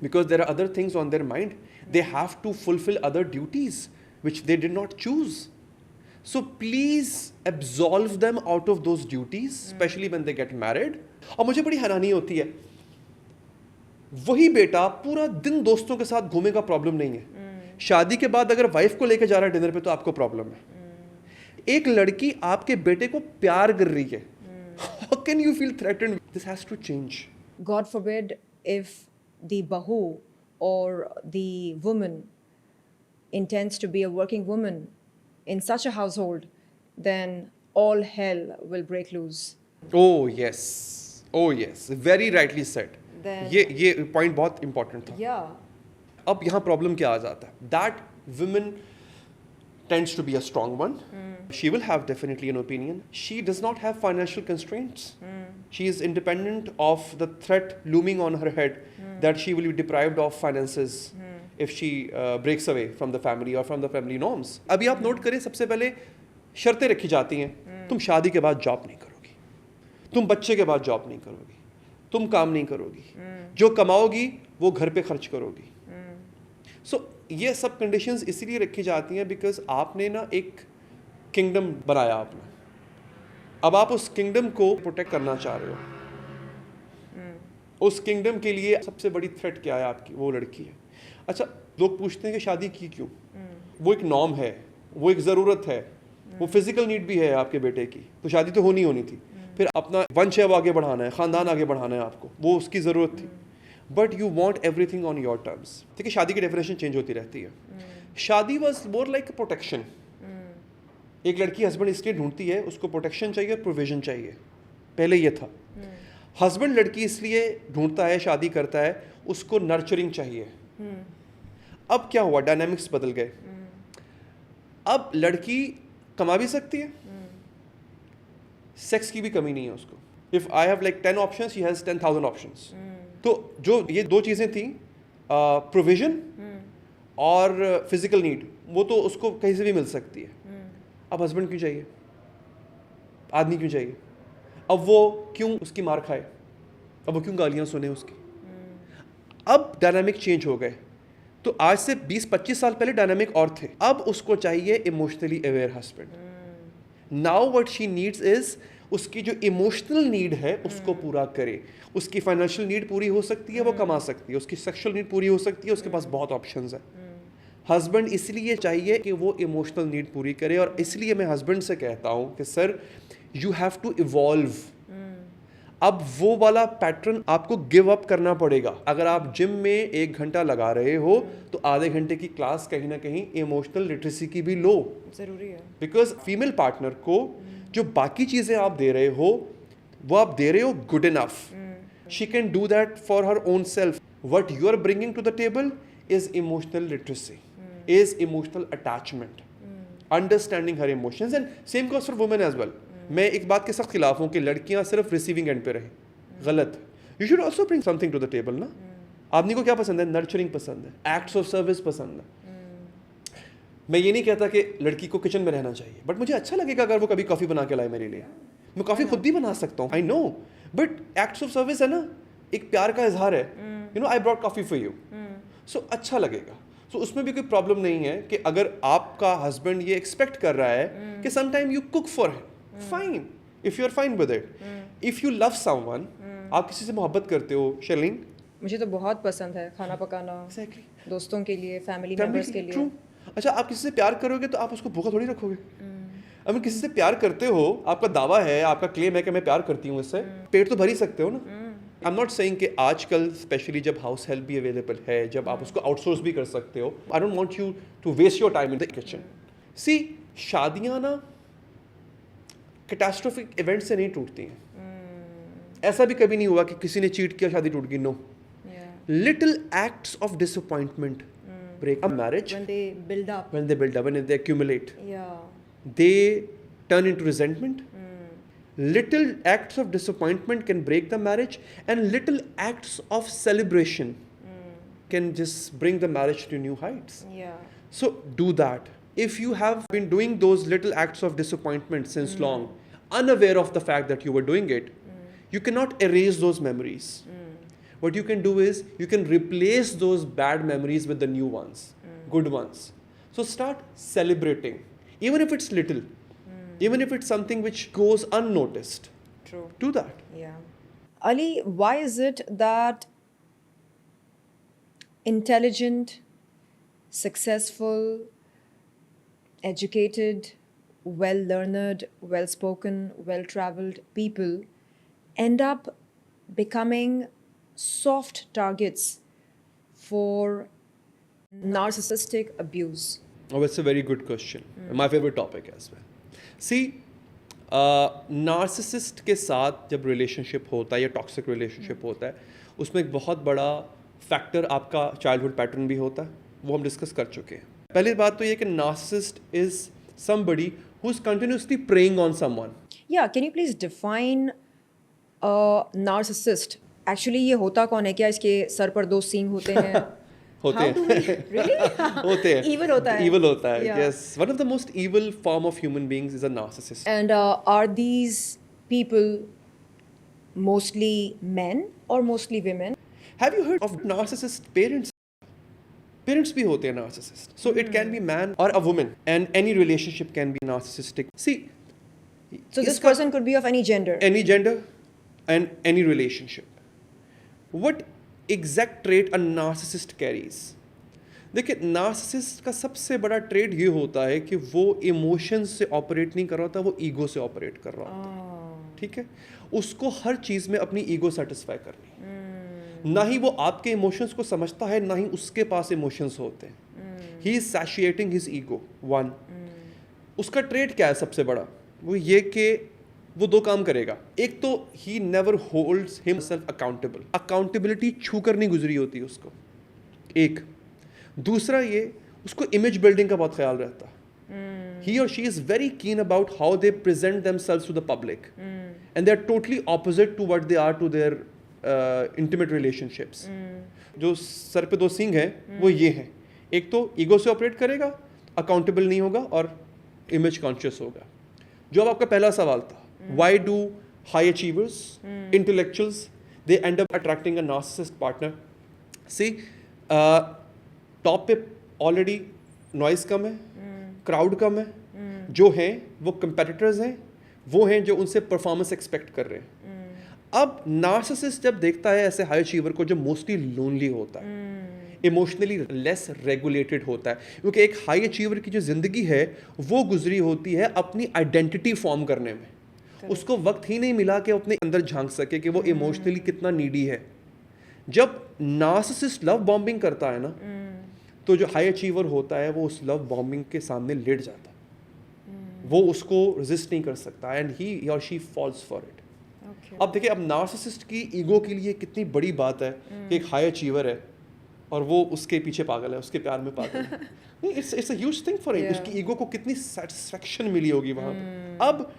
because there are other things on their mind. They have to fulfill other duties which they did not choose. So please absolve them out of those duties, especially when they get married. और मुझे बड़ी हैरानी होती है, वही बेटा पूरा दिन दोस्तों के साथ घूमेगा, प्रॉब्लम नहीं है। शादी के बाद अगर वाइफ को लेकर जा रहा है डिनर पे, तो आपको प्रॉब्लम है। एक लड़की आपके बेटे को प्यार कर रही है, how can you feel threatened? This has to change. God forbid if the bahu or the woman intends to be a working woman in such a household, then all hell will break loose. Oh yes, oh yes, very rightly said. Then- ये point बहुत important था. Yeah. अब यहाँ problem क्या आ जाता है? That women tends to be a strong one. She will have definitely an opinion. She does not have financial constraints. She is independent of the threat looming on her head that she will be deprived of finances if she breaks away from the family or from the family norms. अभी आप note करें, सबसे पहले शर्तें रखी जाती हैं. तुम शादी के बाद जॉब नहीं करोगी, तुम बच्चे के बाद जॉब नहीं करोगी, तुम काम नहीं करोगी, जो कमाओगी वो घर पे खर्च करोगी. सो ये सब कंडीशंस इसीलिए रखी जाती हैं बिकॉज आपने ना एक किंगडम बनाया आपने. अब आप उस किंगडम को प्रोटेक्ट करना चाह रहे हो. उस किंगडम के लिए सबसे बड़ी थ्रेट क्या है आपकी? वो लड़की है. अच्छा, लोग पूछते हैं कि शादी की क्यों? वो एक नॉर्म है, वो एक ज़रूरत है, वो फिजिकल नीड भी है आपके बेटे की, तो शादी तो होनी थी. फिर अपना वंश है वो आगे बढ़ाना है, ख़ानदान आगे बढ़ाना है आपको, वो उसकी ज़रूरत थी. But you want everything on your terms. ठीक है, शादी की डेफिनेशन चेंज होती रहती है. शादी वॉज मोर लाइक प्रोटेक्शन. एक लड़की हस्बैंड इसलिए ढूंढती है, उसको प्रोटेक्शन चाहिए, प्रोविजन चाहिए. पहले ये था. हस्बैंड लड़की इसलिए ढूंढता है, शादी करता है, उसको नर्चरिंग चाहिए. अब क्या हुआ? डायनामिक्स बदल गए. अब लड़की कमा भी सकती है, सेक्स की भी कमी नहीं है उसको. If I have like 10 options, she has 10,000 options. तो जो ये दो चीज़ें थी, प्रोविजन और फिजिकल नीड, वो तो उसको कहीं से भी मिल सकती है. अब हस्बैंड क्यों चाहिए? आदमी क्यों चाहिए? अब वो क्यों उसकी मार खाए? अब वो क्यों गालियाँ सुने उसकी? अब डायनामिक चेंज हो गए. तो आज से 20-25 साल पहले डायनामिक और थे. अब उसको चाहिए emotionally aware husband. Now what she needs is, उसकी जो इमोशनल नीड है उसको पूरा करे. उसकी फाइनेंशियल नीड पूरी हो सकती है, वो कमा सकती है. उसकी सेक्सुअल नीड पूरी हो सकती है, उसके पास बहुत ऑप्शंस है. हस्बैंड इसलिए चाहिए कि वो इमोशनल नीड पूरी करे. और इसलिए मैं हस्बैंड से कहता हूँ कि sir, you have to evolve. अब वो वाला पैटर्न आपको गिव अप करना पड़ेगा. अगर आप जिम में 1 घंटा लगा रहे हो तो आधे घंटे की क्लास कहीं ना कहीं इमोशनल लिटरेसी की भी लो. जरूरी है. बिकॉज फीमेल पार्टनर को जो बाकी चीज़ें आप दे रहे हो, वो आप दे रहे हो good enough. She can do that for her own self. What you are bringing to the table is emotional literacy, is emotional attachment, understanding her emotions. And same goes for women as well. मैं एक बात के सख्त खिलाफ हूँ कि लड़कियाँ सिर्फ रिसीविंग एंड पे रहें. गलत. You should also bring something to the table ना. आदमी को क्या पसंद है? नर्चरिंग पसंद है, एक्ट्स ऑफ सर्विस पसंद है. मैं ये नहीं कहता कि लड़की को किचन में रहना चाहिए, बट मुझे अच्छा लगेगा अगर वो कभी कॉफ़ी बना के लाए मेरे लिए. मैं कॉफ़ी खुद भी बना सकता हूँ, I know, but acts of service है ना, एक प्यार का इजहार है. You know, I brought coffee for you, so अच्छा लगेगा. सो उसमें भी कोई प्रॉब्लम नहीं है कि अगर आपका हस्बैंड ये एक्सपेक्ट कर रहा है कि sometime you cook for him, fine, if you are fine with it. If you love someone, आप किसी से मोहब्बत करते हो, शर्लिन, मुझे तो बहुत पसंद है खाना पकाना. Exactly. दोस्तों के लिए, फैमिली मेंबर्स के लिए. True. अच्छा, आप किसी से प्यार करोगे तो आप उसको भूखा थोड़ी रखोगे. अगर किसी से प्यार करते हो, आपका दावा है, आपका क्लेम है कि मैं प्यार करती हूँ इससे, पेट तो भर ही सकते हो ना. आई एम नॉट सेइंग कि आजकल स्पेशली जब हाउस हेल्प भी अवेलेबल है, जब आप उसको आउटसोर्स भी कर सकते हो, I don't want you to waste your time in the kitchen. See, शादियाँ ना कैटास्ट्रोफिक इवेंट से नहीं टूटती हैं. ऐसा भी कभी नहीं हुआ कि किसी ने चीट किया, शादी टूट गई. No. Little acts of disappointment break a marriage. When they build up. When they accumulate, Yeah. they turn into resentment. Little acts of disappointment can break the marriage, and little acts of celebration can just bring the marriage to new heights. Yeah. So do that. If you have been doing those little acts of disappointment since long, unaware of the fact that you were doing it, you cannot erase those memories. What you can do is you can replace those bad memories with the new ones, good ones. So start celebrating, even if it's little, even if it's something which goes unnoticed. True. Do that. Yeah. Ali, why is it that intelligent, successful, educated, well-learned, well-spoken, well-traveled people end up becoming soft targets for narcissistic abuse? Oh, it's a very good question. My favorite topic as well. See, narcissist के साथ जब relationship होता है या toxic relationship होता है, उसमें एक बहुत बड़ा फैक्टर आपका चाइल्डहुड पैटर्न भी होता है, वो हम डिस्कस कर चुके हैं. पहली बात तो ये कि narcissist is somebody who's continuously preying on someone. Yeah, can you please define a narcissist? Actually, ये होता कौन है? क्या इसके सर पर दो सींग होते हैं? होते How do we हैं. really? होते हैं. Evil होता है. Evil होता है. Yeah. Yes. One of the most evil form of human beings is a narcissist. And are these people mostly men or mostly women? Have you heard of narcissist parents? Parents भी होते हैं narcissist. So it can be man or a woman, and any relationship can be narcissistic. See, So this इसका- person could be of any gender. any gender and any relationship. What exact trait a narcissist carries? देखिए, narcissist का सबसे बड़ा trade ये होता है कि वो इमोशंस से ऑपरेट नहीं कर रहा होता, वो ईगो से ऑपरेट कर रहा होता. ठीक है, उसको हर चीज़ में अपनी ईगो सेटिस्फाई करनी है. ना ही वो आपके इमोशंस को समझता है, ना ही उसके पास इमोशंस होते हैं. He is satiating his ego. One, उसका ट्रेड क्या है सबसे बड़ा? वो ये कि वो दो काम करेगा. एक तो he never holds himself accountable. Accountability छू कर नहीं गुजरी होती उसको. एक दूसरा, ये उसको इमेज बिल्डिंग का बहुत ख्याल रहता है. He or she is very keen about how they present themselves to the public, and they are totally opposite to what they are to their intimate relationships. जो सर पे दो सींग हैं वो ये हैं. एक तो ईगो से ऑपरेट करेगा, अकाउंटेबल नहीं होगा और इमेज कॉन्शियस होगा. जो अब आपका पहला सवाल था, why do high achievers, intellectuals, they end up attracting a narcissist partner? See, top पे ऑलरेडी नॉइज कम है, क्राउड कम है, जो हैं वो कंपेटिटर्स हैं, वो हैं जो उनसे परफॉर्मेंस एक्सपेक्ट कर रहे हैं. अब नार्सिसिस्ट जब देखता है ऐसे हाई अचीवर को जो मोस्टली लोनली होता है, इमोशनली लेस रेगुलेटेड होता है, क्योंकि एक हाई अचीवर की जो ज़िंदगी है वो गुजरी होती है अपनी आइडेंटिटी फॉर्म करने में. उसको वक्त ही नहीं मिला कि वो अपने अंदर झांक सके कि वो इमोशनली कितना नीडी है. जब नार्सिसिस्ट लव बॉम्बिंग करता है ना, तो जो हाई अचीवर होता है वो उस लव बॉम्बिंग के सामने लेट जाता है. वो उसको रेजिस्ट नहीं कर सकता, एंड ही और शी फॉल्स फॉर इट. अब देखिए, अब नार्सिसिस्ट की ईगो के लिए कितनी बड़ी बात है कि एक हाई अचीवर है और वो उसके पीछे पागल है, उसके प्यार में पागल है. नहीं, it's a huge thing for him. उसकी ईगो को कितनी सेटिस्फेक्शन मिली होगी वहाँ पे. अब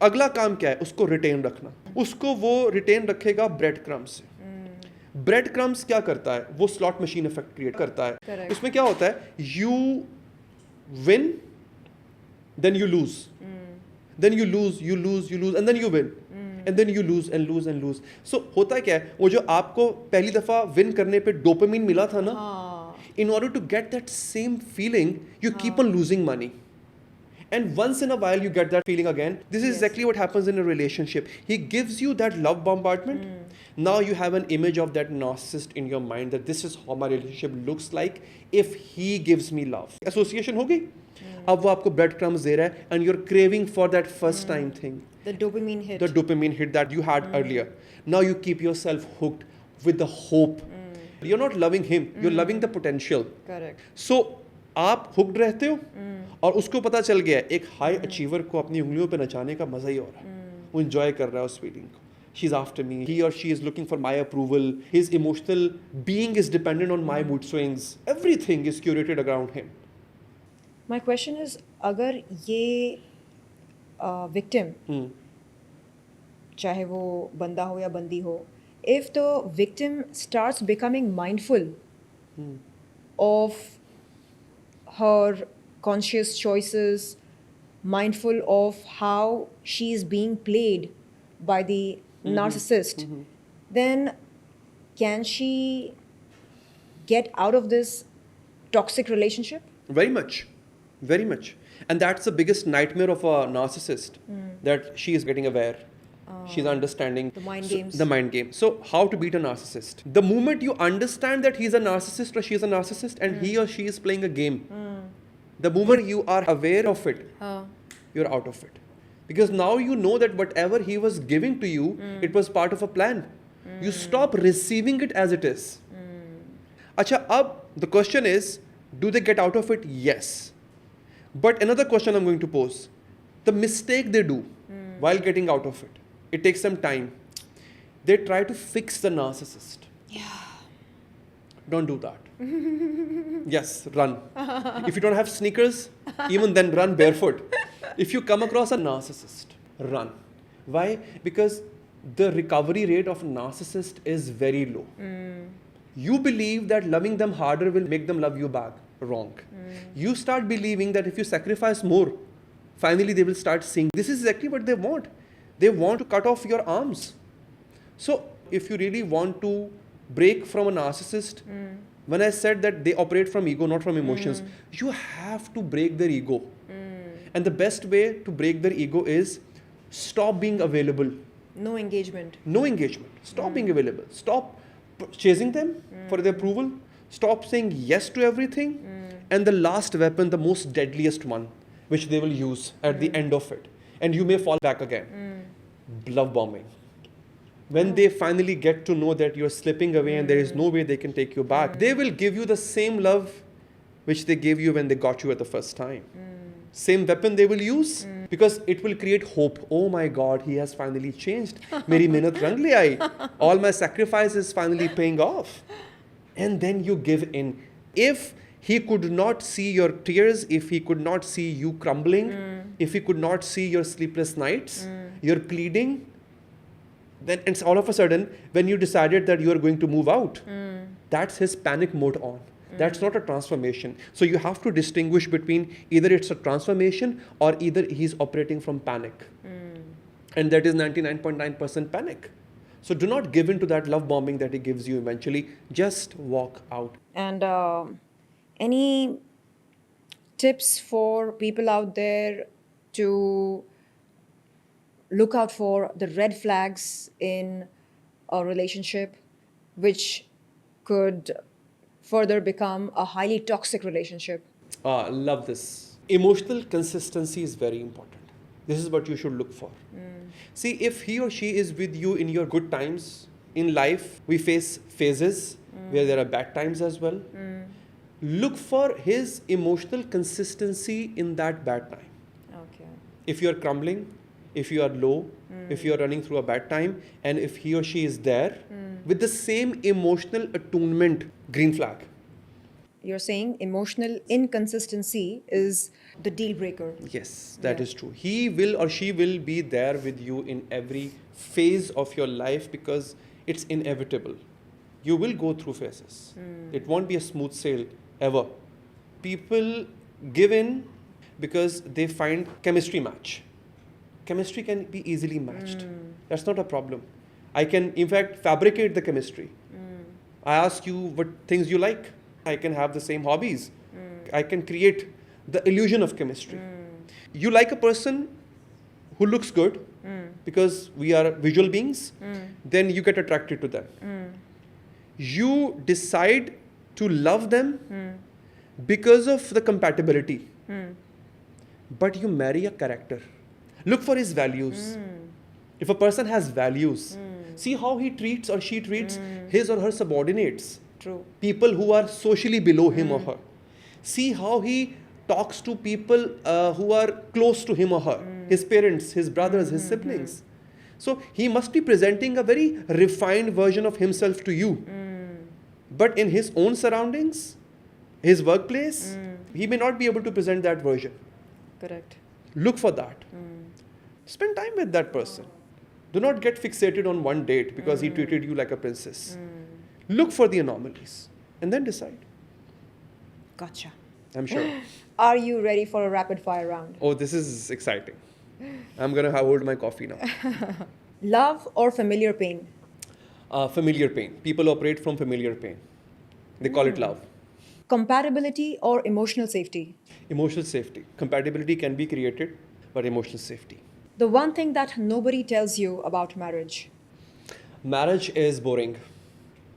अगला काम क्या है? उसको रिटेन रखना. उसको वो रिटेन रखेगा ब्रेड क्रम्स से. ब्रेड क्रम्स क्या करता है? वो स्लॉट मशीन इफेक्ट क्रिएट करता है. Correct. उसमें क्या होता है? You win, then you lose, then you lose and then you win, and then you lose and lose and lose. So होता है क्या है? वो जो आपको पहली दफा विन करने पे डोपामिन मिला था ना, in order to get that same feeling you keep on losing money, and once in a while you get that feeling again. This is exactly what happens in a relationship. He gives you that love bombardment. Now you have an image of that narcissist in your mind that this is how my relationship looks like if he gives me love. Association हो गई. अब वो आपको bread crumbs दे रहा है, and you're craving for that first time thing, The dopamine hit. the dopamine hit that you had earlier. Now you keep yourself hooked with the hope. You're not loving him, you're loving the potential. Correct. So आप hooked रहते हो, और उसको पता चल गया है एक हाई अचीवर को अपनी उंगलियों पे नचाने का मजा ही हो रहा है. वो एंजॉय कर रहा है उस फीलिंग को. She's after me, he or she is looking for my approval, his emotional being is dependent on my mood swings, everything is curated around him. My question is, अगर ये victim, चाहे वो बंदा हो या बंदी हो, if the victim starts becoming mindful of her conscious choices, mindful of how she is being played by the narcissist, then can she get out of this toxic relationship? Very much. Very much. And that's the biggest nightmare of a narcissist, that she is getting aware. She's understanding. The mind games. The mind game. So how to beat a narcissist? The moment you understand that he's a narcissist or she's a narcissist and he or she is playing a game, the moment you are aware of it, you're out of it. Because now you know that whatever he was giving to you, it was part of a plan. You stop receiving it as it is. Acha, ab, the question is, do they get out of it? Yes. But another question I'm going to pose, the mistake they do while getting out of it takes some time. They try to fix the narcissist. Don't do that. Yes, run. If you don't have sneakers, even then run barefoot. If you come across a narcissist, run. Why? Because the recovery rate of a narcissist is very low. You believe that loving them harder will make them love you back. Wrong. You start believing that if you sacrifice more, finally they will start seeing this is exactly what they want. They want to cut off your arms. So if you really want to break from a narcissist, when I said that they operate from ego, not from emotions, you have to break their ego. And the best way to break their ego is stop being available. No engagement. No engagement. Stop being available. Stop chasing them for their approval. Stop saying yes to everything. And the last weapon, the most deadliest one, which they will use at the end of it. And you may fall back again. Love bombing. When they finally get to know that you're slipping away and there is no way they can take you back, they will give you the same love which they gave you when they got you at the first time. Same weapon they will use because it will create hope. Oh my God, he has finally changed. Meri mehnat rang le aayi. All my sacrifice is finally paying off. And then you give in. If he could not see your tears, if he could not see you crumbling, if he could not see your sleepless nights, your pleading, then it's all of a sudden when you decided that you are going to move out, that's his panic mode on. That's not a transformation. So you have to distinguish between either it's a transformation or either he's operating from panic. And that is 99.9% panic. So do not give in to that love bombing that he gives you eventually. Just walk out. And any tips for people out there to look out for the red flags in a relationship which could further become a highly toxic relationship? Love this. Emotional consistency is very important. This is what you should look for. See, if he or she is with you in your good times, in life, we face phases where there are bad times as well. Look for his emotional consistency in that bad time. Okay. If you are crumbling, if you are low, if you are running through a bad time, and if he or she is there with the same emotional attunement, green flag. You're saying emotional inconsistency is the deal breaker. Yes, that is true. He will or she will be there with you in every phase of your life because it's inevitable. You will go through phases. It won't be a smooth sail ever. People give in because they find chemistry match. Chemistry can be easily matched. That's not a problem. I can, in fact, fabricate the chemistry. I ask you what things you like. I can have the same hobbies. I can create the illusion of chemistry. You like a person who looks good because we are visual beings, then you get attracted to them. You decide to love them because of the compatibility. But you marry a character. Look for his values. If a person has values, see how he treats or she treats his or her subordinates. True. People who are socially below him or her. See how he talks to people who are close to him or her. His parents, his brothers, his siblings. So he must be presenting a very refined version of himself to you. But in his own surroundings, his workplace, he may not be able to present that version. Correct. Look for that. Spend time with that person. Do not get fixated on one date because he treated you like a princess. Look for the anomalies and then decide. Gotcha. I'm sure. Are you ready for a rapid fire round? Oh, this is exciting. I'm going to hold my coffee now. Love or familiar pain? Familiar pain. People operate from familiar pain. They call it love. Compatibility or emotional safety? Emotional safety. Compatibility can be created, but emotional safety. The one thing that nobody tells you about marriage? Marriage is boring,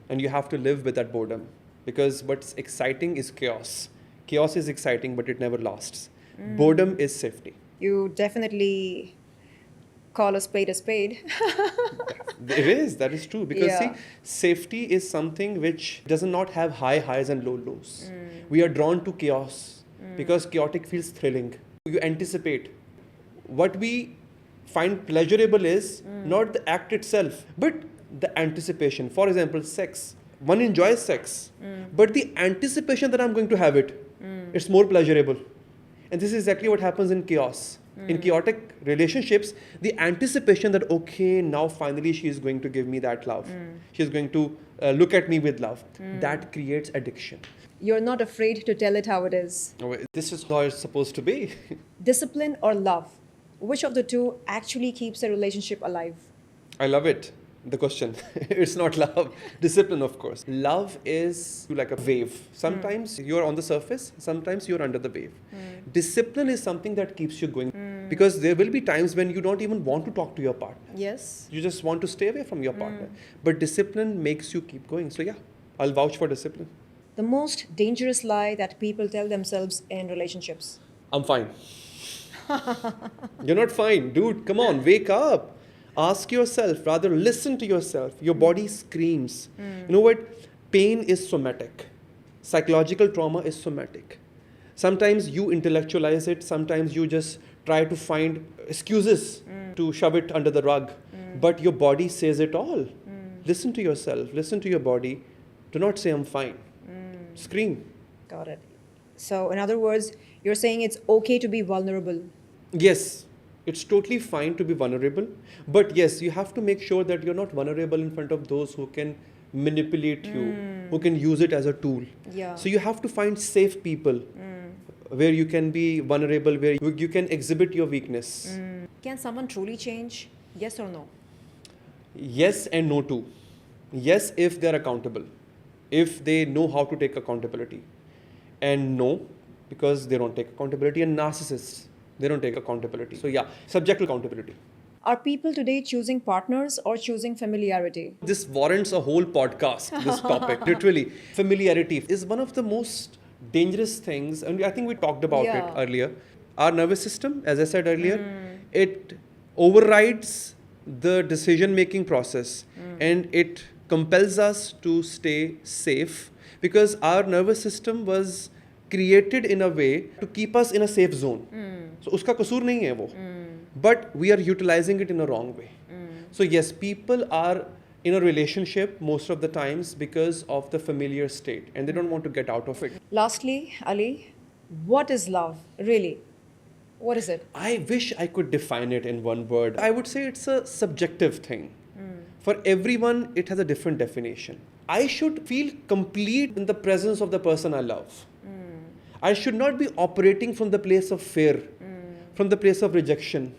and you have to live with that boredom because what's exciting is chaos. Chaos is exciting, but it never lasts. Boredom is safety. You definitely Call a spade a spade. It is, that is true. Because Yeah. see, safety is something which does not have high highs and low lows. We are drawn to chaos because chaotic feels thrilling. You anticipate. What we find pleasurable is not the act itself, but the anticipation. For example, sex. One enjoys sex, but the anticipation that I'm going to have it, it's more pleasurable. And this is exactly what happens in chaos. In chaotic relationships, the anticipation that, okay, now finally she is going to give me that love. She's going to look at me with love. That creates addiction. You're not afraid to tell it how it is. Oh, this is how it's supposed to be. Discipline or love? Which of the two actually keeps a relationship alive? I love it. The question. It's not love. Discipline, of course. Love is like a wave. Sometimes you're on the surface, sometimes you're under the wave. Discipline is something that keeps you going. Because there will be times when you don't even want to talk to your partner. Yes. You just want to stay away from your partner. But discipline makes you keep going. So, yeah, I'll vouch for discipline. The most dangerous lie that people tell themselves in relationships. I'm fine. You're not fine. Dude, come on, wake up. Ask yourself, rather listen to yourself. Your body screams. You know what? Pain is somatic. Psychological trauma is somatic. Sometimes you intellectualize it. Sometimes you just try to find excuses to shove it under the rug. But your body says it all. Listen to yourself. Listen to your body. Do not say I'm fine. Scream. Got it. So, in other words, you're saying it's okay to be vulnerable. Yes, it's totally fine to be vulnerable. But yes, you have to make sure that you're not vulnerable in front of those who can manipulate you, who can use it as a tool. Yeah. So you have to find safe people where you can be vulnerable, where you can exhibit your weakness. Can someone truly change? Yes or no? Yes and no too. Yes, if they're accountable, if they know how to take accountability. And no, because they don't take accountability. And narcissists, they don't take accountability. So yeah, subject to accountability. Are people today choosing partners or choosing familiarity? This warrants a whole podcast, this topic. Literally, familiarity is one of the most dangerous things. And I think we talked about it Yeah. earlier. Our nervous system, as I said earlier, it overrides the decision-making process and it compels us to stay safe because our nervous system was created in a way to keep us in a safe zone. So uska kasoor nahi hai wo. But we are utilizing it in a wrong way. So yes, people are in a relationship most of the times because of the familiar state and they don't want to get out of it. Lastly, Ali, what is love? Really? What is it? I wish I could define it in one word. I would say it's a subjective thing. For everyone, it has a different definition. I should feel complete in the presence of the person I love. I should not be operating from the place of fear, from the place of rejection.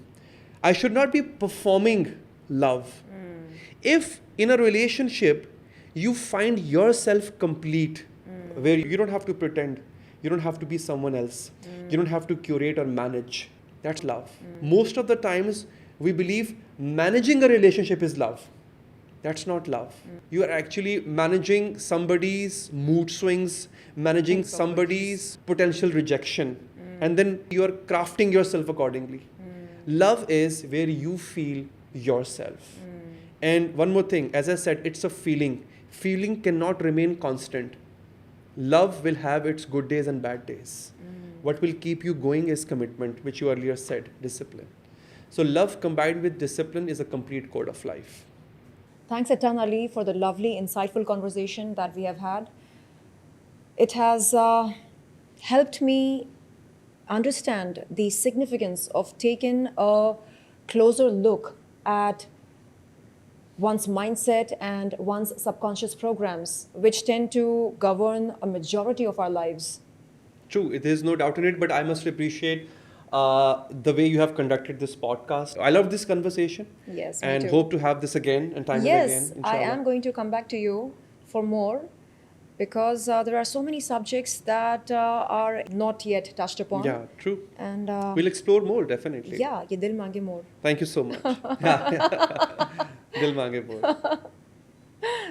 I should not be performing love. If in a relationship you find yourself complete, where you don't have to pretend, you don't have to be someone else, you don't have to curate or manage, that's love. Most of the times we believe managing a relationship is love. That's not love. You are actually managing somebody's mood swings, managing somebody's potential rejection, and then you are crafting yourself accordingly. Love is where you feel yourself. And one more thing, as I said, it's a feeling. Feeling cannot remain constant. Love will have its good days and bad days. What will keep you going is commitment, which you earlier said, discipline. So love combined with discipline is a complete code of life. Thanks a ton, Ali, for the lovely, insightful conversation that we have had. It has helped me understand the significance of taking a closer look at one's mindset and one's subconscious programs, which tend to govern a majority of our lives. True, there is no doubt in it, but I must appreciate the way you have conducted this podcast. I love this conversation. Yes, me and too. hope to have this again and time Yes, and again. I Inshallah. am going to come back to you for more because there are so many subjects that are not yet touched upon. Yeah, true. And We'll explore more, definitely. yeah, ye dil mange more. Thank you so much. Dil mange bol.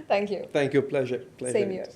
Thank you. Thank you. Pleasure. Same here.